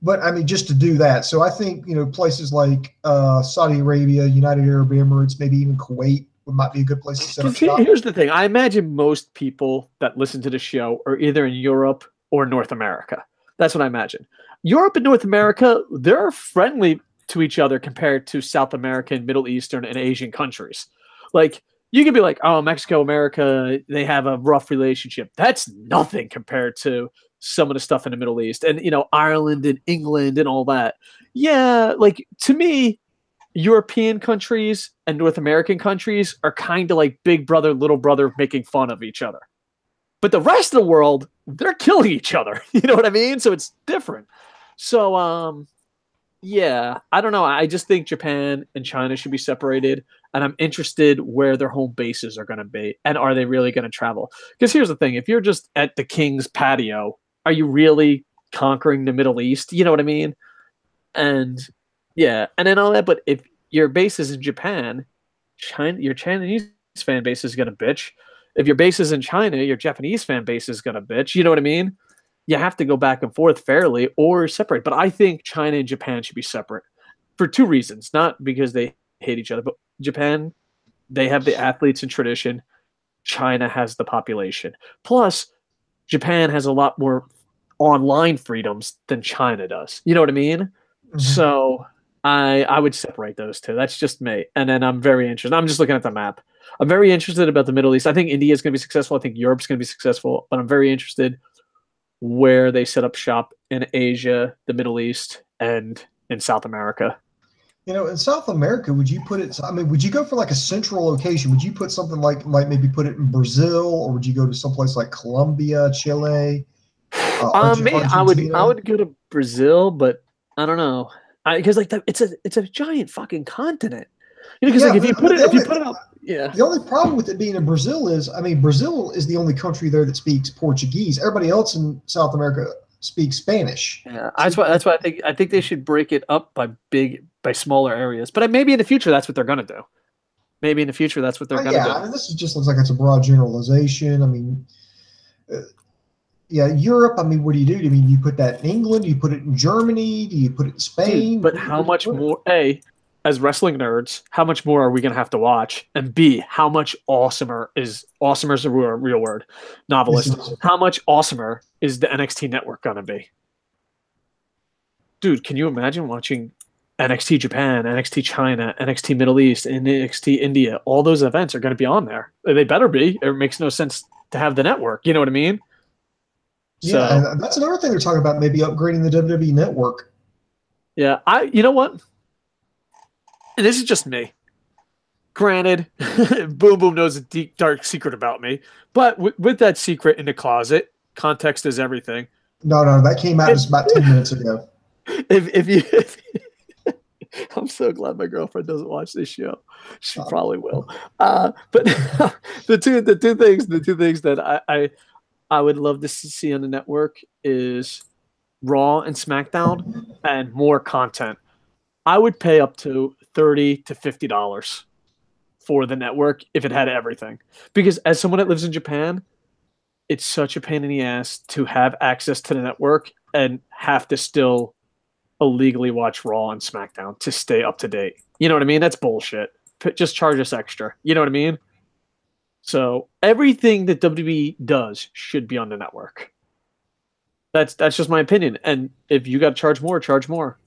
But just to do that. So I think, places like Saudi Arabia, United Arab Emirates, maybe even Kuwait might be a good place to set up shop. Here's the thing. I imagine most people that listen to the show are either in Europe or North America. That's what I imagine. Europe and North America, they're friendly to each other compared to South American, Middle Eastern, and Asian countries. Like, you could be like, oh, Mexico, America, they have a rough relationship. That's nothing compared to some of the stuff in the Middle East and, Ireland and England and all that. Yeah, like, to me, European countries and North American countries are kind of like big brother, little brother making fun of each other. But the rest of the world, they're killing each other. You know what I mean? So it's different. So, yeah, I don't know. I just think Japan and China should be separated. And I'm interested where their home bases are going to be. And are they really going to travel? Because here's the thing. If you're just at the king's patio, are you really conquering the Middle East? You know what I mean? And yeah, and then all that. But if your base is in Japan, your Chinese fan base is going to bitch. If your base is in China, your Japanese fan base is going to bitch. You know what I mean? You have to go back and forth fairly or separate. But I think China and Japan should be separate for two reasons. Not because they hate each other, but Japan, they have the athletes and tradition. China has the population. Plus, Japan has a lot more online freedoms than China does. You know what I mean? Mm-hmm. So I would separate those two. That's just me. And then I'm very interested. I'm just looking at the map. I'm very interested about the Middle East. I think India is going to be successful. I think Europe's going to be successful. But I'm very interested where they set up shop in Asia, the Middle East, and in South America. You know, in South America, would you put it? I mean, would you go for like a central location? Would you put something like maybe put it in Brazil, or would you go to someplace like Colombia, Chile? I would go to Brazil, but I don't know because like it's a giant fucking continent. You know, because like if you put it up, yeah. The only problem with it being in Brazil is, I mean, Brazil is the only country there that speaks Portuguese. Everybody else in South America speaks Spanish. Yeah, that's why I think they should break it up by smaller areas. But maybe in the future that's what they're gonna do. Maybe in the future that's what they're gonna do. Yeah, I mean, this just looks like it's a broad generalization. I mean, yeah, Europe. I mean, what do you do? I mean, you put that in England? Do you put it in Germany? Do you put it in Spain? Dude, but how much more? A, as wrestling nerds, how much more are we gonna have to watch? And B, how much awesomer is a real word, novelist? How much awesomer is the NXT network gonna be? Dude, can you imagine watching NXT Japan, NXT China, NXT Middle East, and NXT India? All those events are going to be on there. They better be. It makes no sense to have the network. You know what I mean? Yeah, and that's another thing they're talking about, maybe upgrading the WWE network. Yeah, you know what? And this is just me. Granted, Boom Boom knows a deep, dark secret about me. But with that secret in the closet, context is everything. No, that came out just about 10 minutes ago. I'm so glad my girlfriend doesn't watch this show. She probably will. But the two things that I would love to see on the network is Raw and SmackDown and more content. I would pay up to $30 to $50 for the network if it had everything. Because as someone that lives in Japan, it's such a pain in the ass to have access to the network and have to still illegally watch Raw and SmackDown to stay up to date. You know what I mean? That's bullshit. Just charge us extra. You know what I mean? So everything that WWE does should be on the network. That's just my opinion. And if you got to charge more, charge more.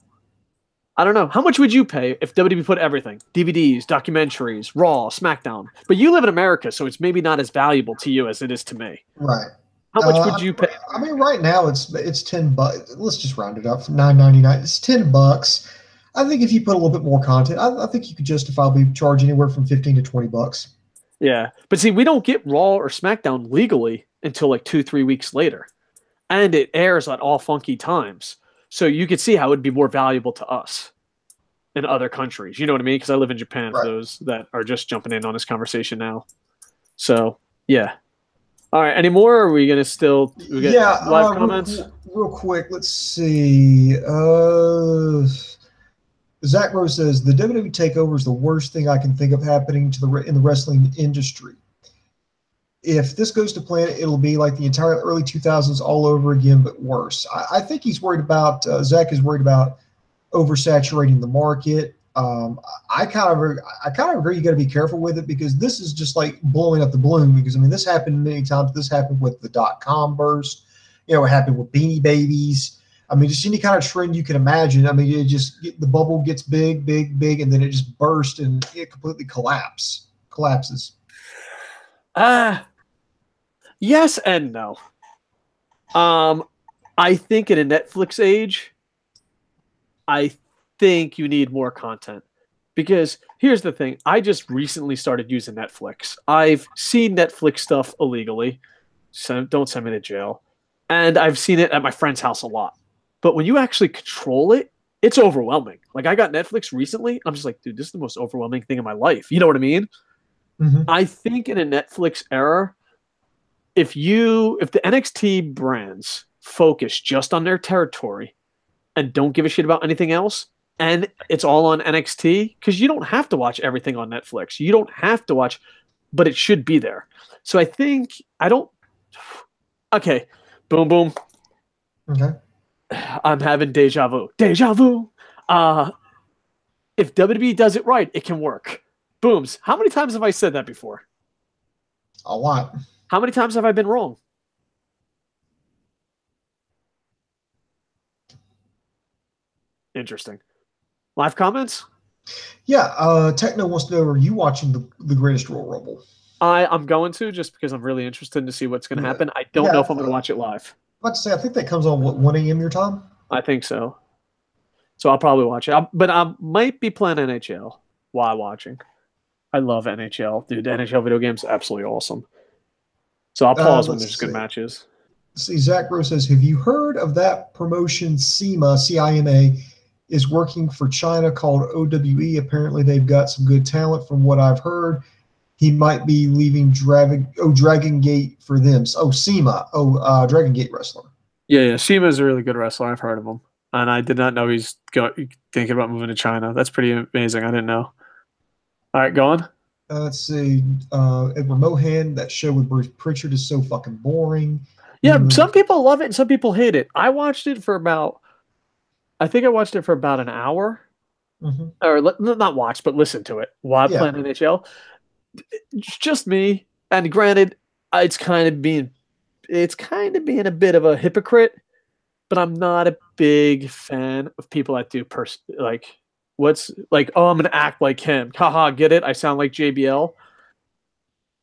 I don't know. How much would you pay if WWE put everything? DVDs, documentaries, Raw, SmackDown. But you live in America, so it's maybe not as valuable to you as it is to me. Right. How much would you pay? I mean, right now it's $10. Let's just round it up from $9.99. It's $10. I think if you put a little bit more content, I think you could justifiably charge anywhere from $15 to $20. Yeah, but see, we don't get Raw or SmackDown legally until like 2-3 weeks later, and it airs at all funky times. So you could see how it would be more valuable to us in other countries. You know what I mean? Because I live in Japan. Right. For those that are just jumping in on this conversation now. So yeah. All right. Any more? Or are we gonna still? We got live comments. Real quick. Let's see. Zach Rose says the WWE takeover is the worst thing I can think of happening in the wrestling industry. If this goes to plan, it'll be like the entire early 2000s all over again, but worse. I think he's worried about. Zach is worried about oversaturating the market. I kind of agree. You got to be careful with it because this is just like blowing up the balloon. Because I mean, this happened many times. This happened with the .com burst. You know, it happened with Beanie Babies. I mean, just any kind of trend you can imagine. I mean, the bubble gets big, and then it just bursts and it completely collapses. Yes and no. I think in a Netflix age, I think you need more content. Because here's the thing. I just recently started using Netflix. I've seen Netflix stuff illegally. don't send me to jail. And I've seen it at my friend's house a lot. But when you actually control it, it's overwhelming. Like, I got Netflix recently. I'm just like, dude, this is the most overwhelming thing in my life. You know what I mean? Mm-hmm. I think in a Netflix era, if the NXT brands focus just on their territory and don't give a shit about anything else, and it's all on NXT, because you don't have to watch everything on Netflix. You don't have to watch, but it should be there. So I think okay, boom, boom. Okay. I'm having deja vu. Deja vu. If WWE does it right, it can work. Booms. How many times have I said that before? A lot. How many times have I been wrong? Interesting. Live comments? Yeah. Techno wants to know, are you watching the Greatest Royal Rumble? I'm going to, just because I'm really interested to see what's going to happen. I don't know if I'm going to watch it live. I'd say, I think that comes on, what, 1 a.m. your time? I think so. So I'll probably watch it. But I might be playing NHL while watching. I love NHL. Dude, the NHL video game's absolutely awesome. So I'll pause when there's good matches. See, Zach Rose says, have you heard of that promotion CIMA, C-I-M-A, is working for China called OWE? Apparently they've got some good talent from what I've heard. He might be leaving Dragon Gate for them. Oh, CIMA. Dragon Gate wrestler. Yeah. CIMA is a really good wrestler. I've heard of him. And I did not know he's thinking about moving to China. That's pretty amazing. I didn't know. All right, go on. Let's see. Edward Mohan, that show with Bruce Pritchard is so fucking boring. Yeah, some people love it and some people hate it. I watched it for about an hour. Mm-hmm. Or not watch, but listen to it while playing NHL. It's just me. And granted, it's kind of being a bit of a hypocrite, but I'm not a big fan of people that do I'm gonna act like him. Haha, get it? I sound like JBL.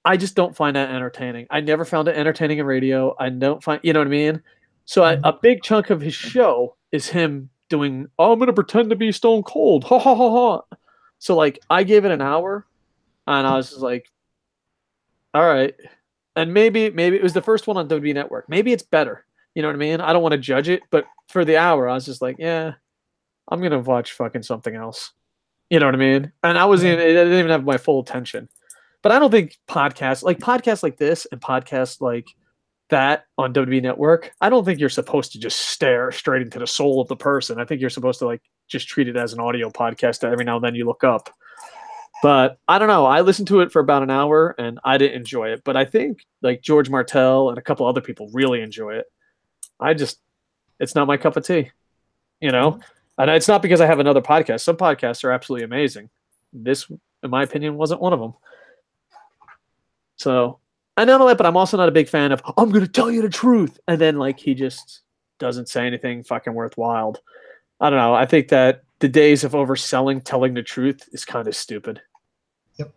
I just don't find that entertaining. I never found it entertaining in radio. I don't find, you know what I mean? So a big chunk of his show is him doing, I'm gonna pretend to be Stone Cold. Ha ha ha ha. So like, I gave it an hour, and I was just like, all right. And maybe it was the first one on WWE Network. Maybe it's better. You know what I mean? I don't want to judge it, but for the hour, I was just like, yeah, I'm gonna watch fucking something else. You know what I mean? And I didn't even have my full attention. But I don't think podcasts like this and podcasts like that on WWE Network, I don't think you're supposed to just stare straight into the soul of the person. I think you're supposed to just treat it as an audio podcast that every now and then you look up. But I don't know. I listened to it for about an hour and I didn't enjoy it. But I think George Martel and a couple other people really enjoy it. It's not my cup of tea, you know? And it's not because I have another podcast. Some podcasts are absolutely amazing. This, in my opinion, wasn't one of them. So, I know that, but I'm also not a big fan of, I'm going to tell you the truth. And then, he just doesn't say anything fucking worthwhile. I don't know. I think that the days of overselling, telling the truth is kind of stupid. Yep.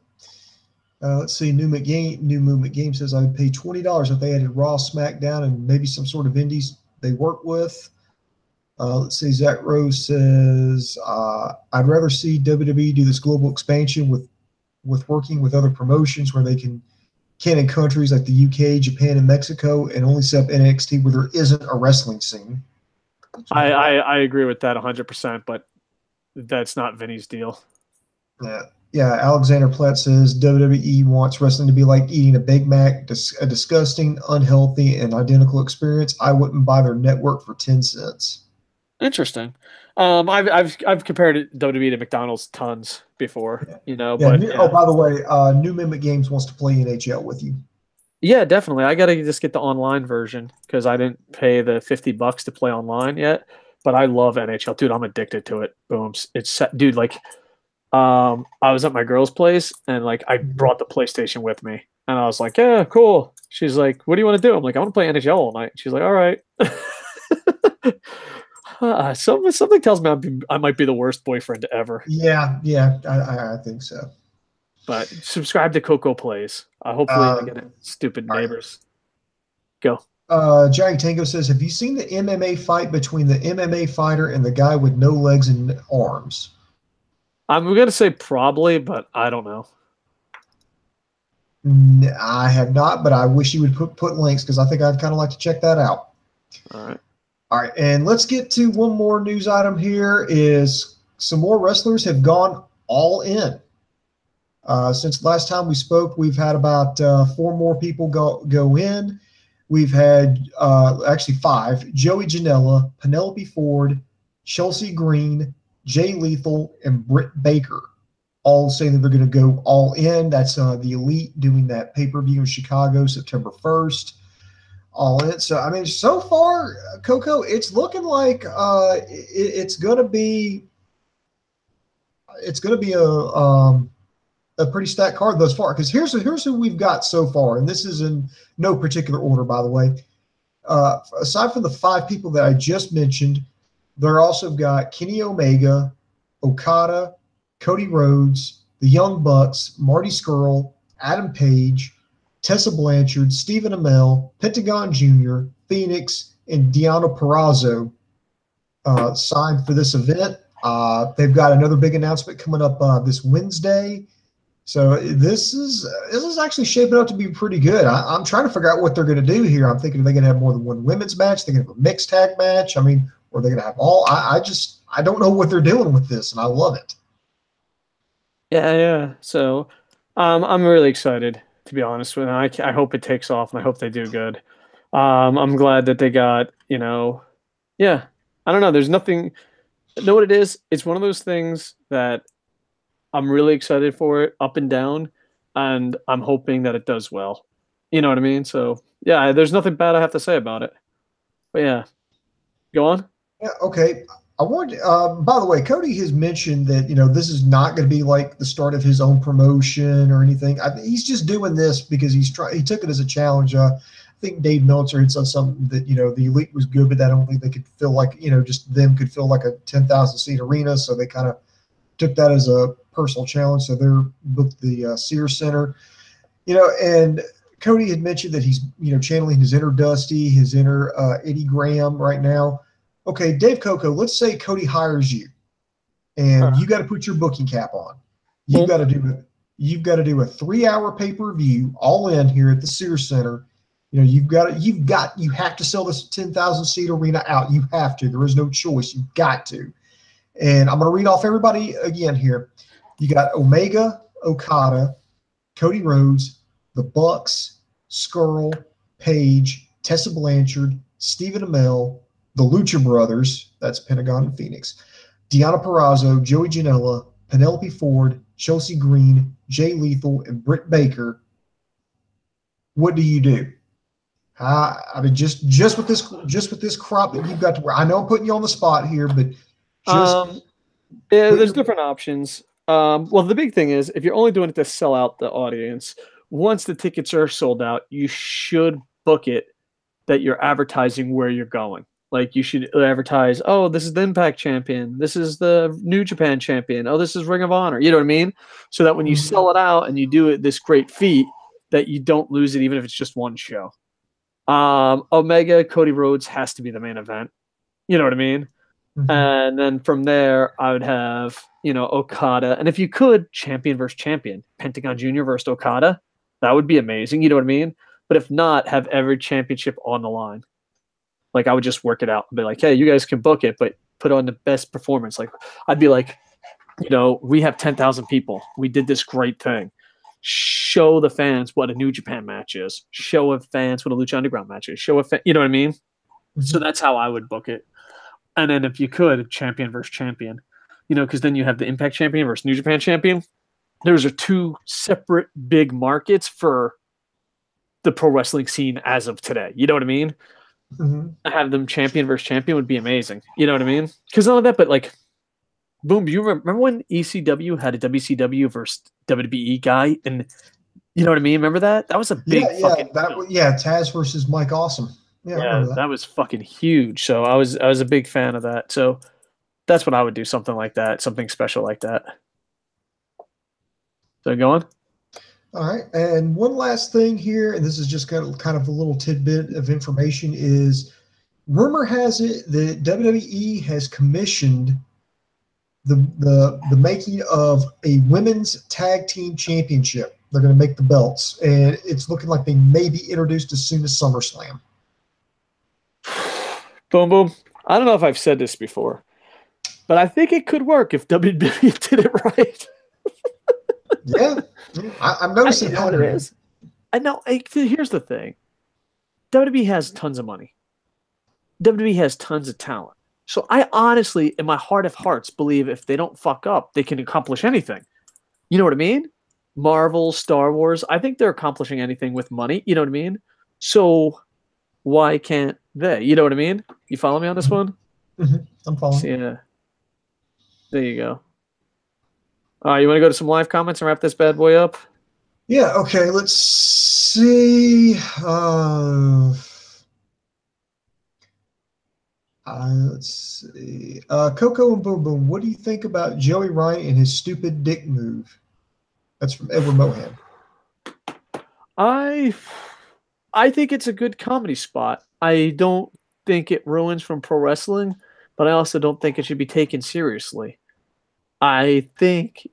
Let's see. New Movement Game says, I would pay $20 if they added Raw, SmackDown, and maybe some sort of indies they work with. Let's see. Zach Rose says, I'd rather see WWE do this global expansion with working with other promotions where they can in countries like the UK, Japan, and Mexico, and only set up NXT where there isn't a wrestling scene. I agree with that 100%, but that's not Vinny's deal. Yeah. Alexander Platt says WWE wants wrestling to be like eating a Big Mac, a disgusting, unhealthy, and identical experience. I wouldn't buy their network for 10 cents. Interesting. I've compared WWE to McDonald's tons before, But oh, by the way, New Mimic Games wants to play NHL with you. Yeah, definitely. I gotta just get the online version because I didn't pay the $50 to play online yet. But I love NHL, dude. I'm addicted to it. Boom. It's dude. I was at my girl's place and I brought the PlayStation with me, and I was like, yeah, cool. She's like, what do you want to do? I'm like, I want to play NHL all night. She's like, all right. Something tells me I might be the worst boyfriend ever. Yeah, I think so. But subscribe to Coco Plays. Hopefully I get it. Stupid neighbors. Right. Go. Jerry Tango says, have you seen the MMA fight between the MMA fighter and the guy with no legs and arms? I'm going to say probably, but I don't know. I have not, but I wish you would put links because I think I'd kind of like to check that out. All right. All right, and let's get to one more news item here is some more wrestlers have gone all in. Since last time we spoke, we've had about 4 more people go in. We've had actually 5: Joey Janela, Penelope Ford, Chelsea Green, Jay Lethal, and Britt Baker, all saying that they're going to go all in. That's the Elite doing that pay-per-view in Chicago September 1st. All in. So, I mean, so far, Coco, it's looking like it's going to be a pretty stacked card thus far. Because here's who we've got so far, and this is in no particular order, by the way. Aside from the 5 people that I just mentioned, they're also got Kenny Omega, Okada, Cody Rhodes, the Young Bucks, Marty Scurll, Adam Page, Tessa Blanchard, Stephen Amell, Pentagon Jr., Phoenix, and Deonna Purrazzo signed for this event. They've got another big announcement coming up this Wednesday. So this is actually shaping up to be pretty good. I'm trying to figure out what they're going to do here. I'm thinking, are they going to have more than one women's match? They're going to have a mixed tag match. I mean, or are they going to have all? I don't know what they're doing with this, and I love it. Yeah. So I'm really excited, to be honest with you. I hope it takes off, and I hope they do good. I'm glad that they got, yeah. I don't know. There's nothing. Know what it is? It's one of those things that I'm really excited for it, up and down, and I'm hoping that it does well. You know what I mean? So yeah, there's nothing bad I have to say about it. But yeah, go on. Yeah. Okay. I want. By the way, Cody has mentioned that this is not going to be like the start of his own promotion or anything. He's just doing this because he took it as a challenge. I think Dave Meltzer had said something that the Elite was good, but that I don't think they could feel like just them could feel like a 10,000 seat arena. So they kind of took that as a personal challenge. So they're booked the Sears Center, and Cody had mentioned that he's channeling his inner Dusty, his inner Eddie Graham right now. Okay, Dave Koco, let's say Cody hires you, and you got to put your booking cap on. You've got to do a 3-hour pay-per-view all in here at the Sears Center. You have to sell this 10,000 seat arena out. You have to. There is no choice. You've got to. And I'm going to read off everybody again here. You got Omega, Okada, Cody Rhodes, the Bucks, Scurll, Page, Tessa Blanchard, Stephen Amell, the Lucha Brothers, that's Pentagon and Phoenix, Deonna Purrazzo, Joey Janela, Penelope Ford, Chelsea Green, Jay Lethal, and Britt Baker. What do you do? I mean, just with this crop that you've got to wear. I know I'm putting you on the spot here, but there's different options. Well, the big thing is if you're only doing it to sell out the audience, once the tickets are sold out, you should book it that you're advertising where you're going. Like you should advertise, oh, this is the Impact Champion. This is the New Japan Champion. Oh, this is Ring of Honor. You know what I mean? So that when you sell it out and you do it this great feat, that you don't lose it even if it's just one show. Omega, Cody Rhodes has to be the main event. You know what I mean? Mm-hmm. And then from there, I would have, Okada. And if you could, champion versus champion. Pentagon Jr. versus Okada. That would be amazing. You know what I mean? But if not, have every championship on the line. Like, I would just work it out and be like, hey, you guys can book it, but put on the best performance. Like, I'd be like, we have 10,000 people. We did this great thing. Show the fans what a New Japan match is. Show the fans what a Lucha Underground match is. You know what I mean? Mm-hmm. So that's how I would book it. And then if you could, champion versus champion. Because then you have the Impact Champion versus New Japan Champion. Those are 2 separate big markets for the pro wrestling scene as of today. You know what I mean? Mm-hmm. Have them champion versus champion would be amazing. You know what I mean? Because none of that, but like, boom, do you remember when ECW had a WCW versus WWE guy? And you know what I mean? Remember that? That was a big fucking Taz versus Mike Awesome. Yeah, that was fucking huge. So I was a big fan of that. So that's what I would do, something like that, something special like that. So go on. All right, and one last thing here, and this is just kind of a little tidbit of information, is rumor has it that WWE has commissioned the making of a women's tag team championship. They're going to make the belts, and it's looking like they may be introduced as soon as SummerSlam. Boom, boom. I don't know if I've said this before, but I think it could work if WWE did it right. Yeah, I'm noticing. You know what it is? I know. Here's the thing. WWE has tons of money. WWE has tons of talent. So I honestly, in my heart of hearts, believe if they don't fuck up, they can accomplish anything. You know what I mean? Marvel, Star Wars, I think they're accomplishing anything with money. You know what I mean? So why can't they? You know what I mean? You follow me on this one? Mm-hmm. I'm following. So, yeah. There you go. All right, you want to go to some live comments and wrap this bad boy up? Yeah, okay, let's see. Let's see. Koco and Boom Boom, what do you think about Joey Ryan and his stupid dick move? That's from Edward Mohan. I think it's a good comedy spot. I don't think it ruins from pro wrestling, but I also don't think it should be taken seriously. I think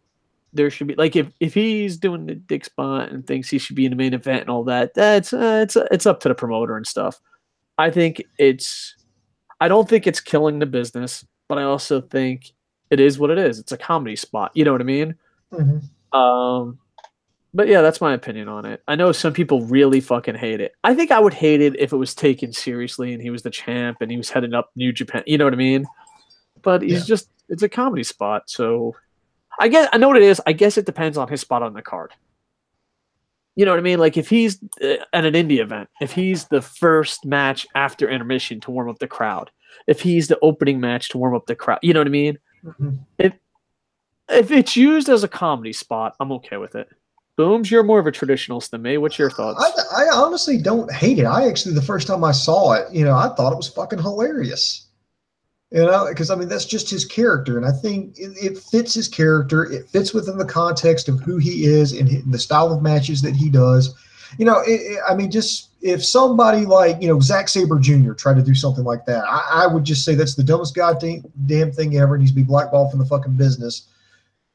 there should be, like, if he's doing the dick spot and thinks he should be in the main event and all that, it's up to the promoter and stuff. I don't think it's killing the business, but I also think it is what it is. It's a comedy spot. You know what I mean? Mm-hmm. But yeah, that's my opinion on it. I know some people really fucking hate it. I think I would hate it if it was taken seriously and he was the champ and he was heading up New Japan. You know what I mean? But it's a comedy spot. So I know what it is. I guess it depends on his spot on the card. You know what I mean? Like if he's at an indie event, if he's the first match after intermission to warm up the crowd, if he's the opening match to warm up the crowd, you know what I mean? Mm-hmm. If it's used as a comedy spot, I'm okay with it. Booms, you're more of a traditionalist than me. What's your thoughts? I honestly don't hate it. The first time I saw it, I thought it was fucking hilarious. Because I mean, that's just his character. And I think it fits his character. It fits within the context of who he is and the style of matches that he does. Just if somebody like, Zack Sabre Jr. tried to do something like that, I would just say that's the dumbest goddamn thing ever. He needs to be blackballed from the fucking business.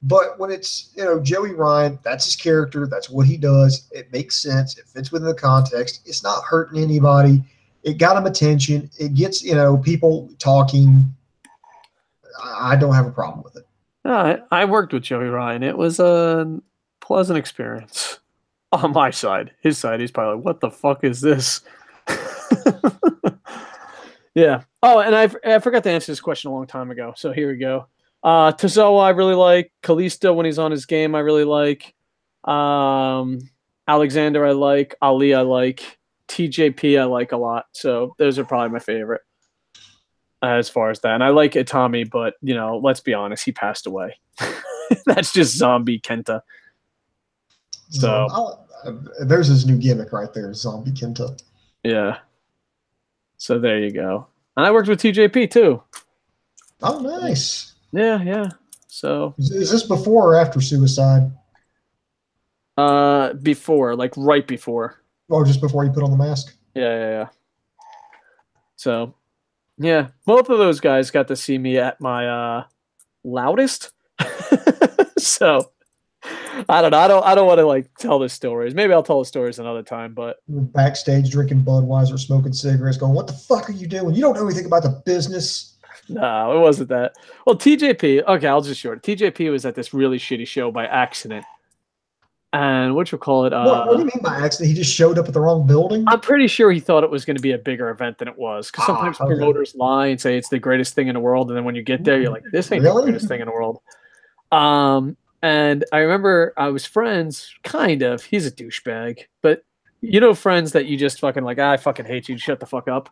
But when it's, Joey Ryan, that's his character. That's what he does. It makes sense. It fits within the context. It's not hurting anybody. It got him attention. It gets, people talking. I don't have a problem with it. I worked with Joey Ryan. It was a pleasant experience on my side. His side, he's probably like, what the fuck is this? Yeah. Oh, and I forgot to answer this question a long time ago. So here we go. Tozawa I really like. Kalisto when he's on his game I really like. Alexander I like. Ali I like. TJP I like a lot. So those are probably my favorite as far as that. And I like Itami, but let's be honest, he passed away. That's just zombie Kenta. So there's his new gimmick right there, zombie Kenta. Yeah. So there you go. And I worked with TJP too. Oh, nice. Yeah. So is this before or after Suicide? Before, like right before. Oh, just before he put on the mask? Yeah. So, yeah, both of those guys got to see me at my loudest. So, I don't know. I don't want to tell the stories. Maybe I'll tell the stories another time. But backstage drinking Budweiser, smoking cigarettes, going, "What the fuck are you doing? You don't know anything about the business." No, it wasn't that. Well, TJP. Okay, I'll just short. TJP was at this really shitty show by accident. And what you call it? What do you mean by accident? He just showed up at the wrong building? I'm pretty sure he thought it was going to be a bigger event than it was. Because sometimes promoters lie and say it's the greatest thing in the world, and then when you get there, you're like, "This ain't the greatest thing in the world." And I remember I was friends, kind of. He's a douchebag, but friends that you just fucking like. I fucking hate you. Shut the fuck up.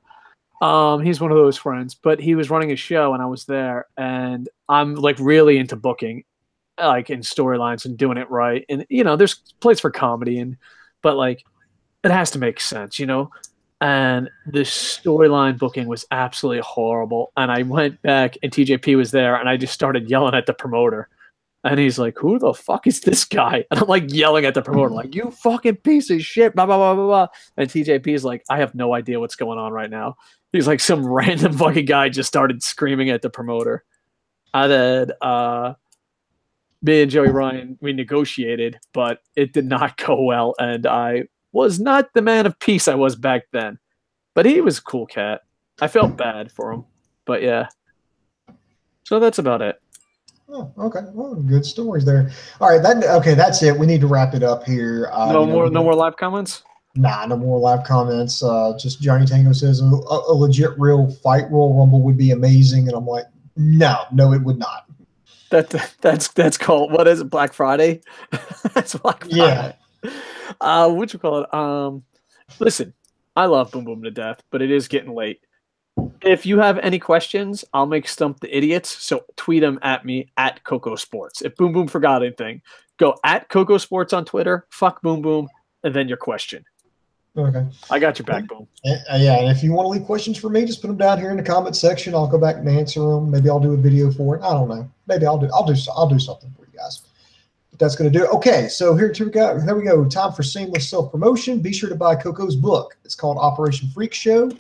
He's one of those friends, but he was running a show, and I was there, and I'm really into booking. In storylines and doing it right. And, there's place for comedy but it has to make sense, and the storyline booking was absolutely horrible. And I went back and TJP was there and I just started yelling at the promoter and he's like, "Who the fuck is this guy?" And I'm yelling at the promoter, "You fucking piece of shit, blah, blah, blah, blah, blah." And TJP is like, "I have no idea what's going on right now." He's like, some random fucking guy just started screaming at the promoter. And then, me and Joey Ryan, we negotiated, but it did not go well, and I was not the man of peace I was back then. But he was a cool cat. I felt bad for him, but yeah. So that's about it. Oh, okay. Well, good stories there. All right. Okay. That's it. We need to wrap it up here. No more live comments. Nah, no more live comments. Just Johnny Tango says a legit real fight Royal Rumble would be amazing, and I'm like, no, it would not. That's called, what is it, Black Friday? That's Black Friday. Yeah. What you call it? Listen, I love Boom Boom to death, but it is getting late. If you have any questions, I'll make Stump the Idiots. So tweet them at me at KocoSports. If Boom Boom forgot anything, go at KocoSports on Twitter. Fuck Boom Boom, and then your question. Okay. I got your back, Boom. Yeah, and if you want to leave questions for me, just put them down here in the comment section. I'll go back and answer them. Maybe I'll do a video for it. I don't know. Maybe I'll do something for you guys. But that's going to do it. Okay, so here we go. Time for seamless self-promotion. Be sure to buy Coco's book. It's called Operation Freak Show.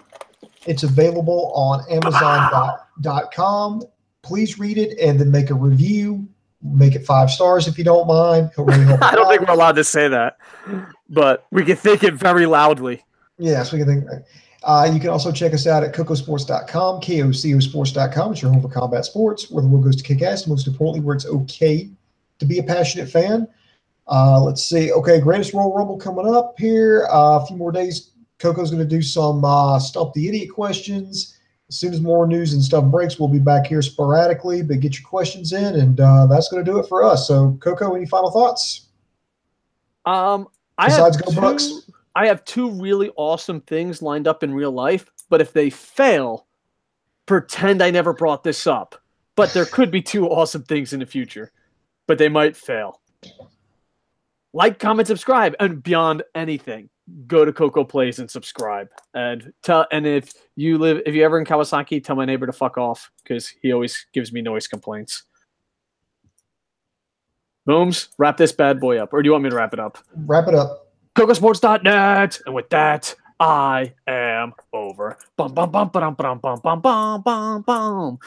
It's available on Amazon.com. Please read it and then make a review. Make it 5 stars if you don't mind. It'll really help. I don't think we're allowed to say that, but we can think it very loudly. Yes, we can think. You can also check us out at KocoSports.com, KocoSports.com. It's your home for combat sports, where the world goes to kick ass, most importantly, where it's okay to be a passionate fan. Let's see. Okay, Greatest Royal Rumble coming up here. A few more days. Coco's going to do some Stump the Idiot questions. As soon as more news and stuff breaks, we'll be back here sporadically. But get your questions in, and that's going to do it for us. So, Coco, any final thoughts? Besides Go Bucks? I have 2 really awesome things lined up in real life, but if they fail, pretend I never brought this up. But there could be 2 awesome things in the future, but they might fail. Like, comment, subscribe, and beyond anything, go to Coco Plays and subscribe. And if you're ever in Kawasaki, tell my neighbor to fuck off, because he always gives me noise complaints. Booms, wrap this bad boy up. Or do you want me to wrap it up? Wrap it up. KocoSports.net. And with that, I am over. Bum, bum, bum, bum, bum, bum, bum, bum, bum, bum.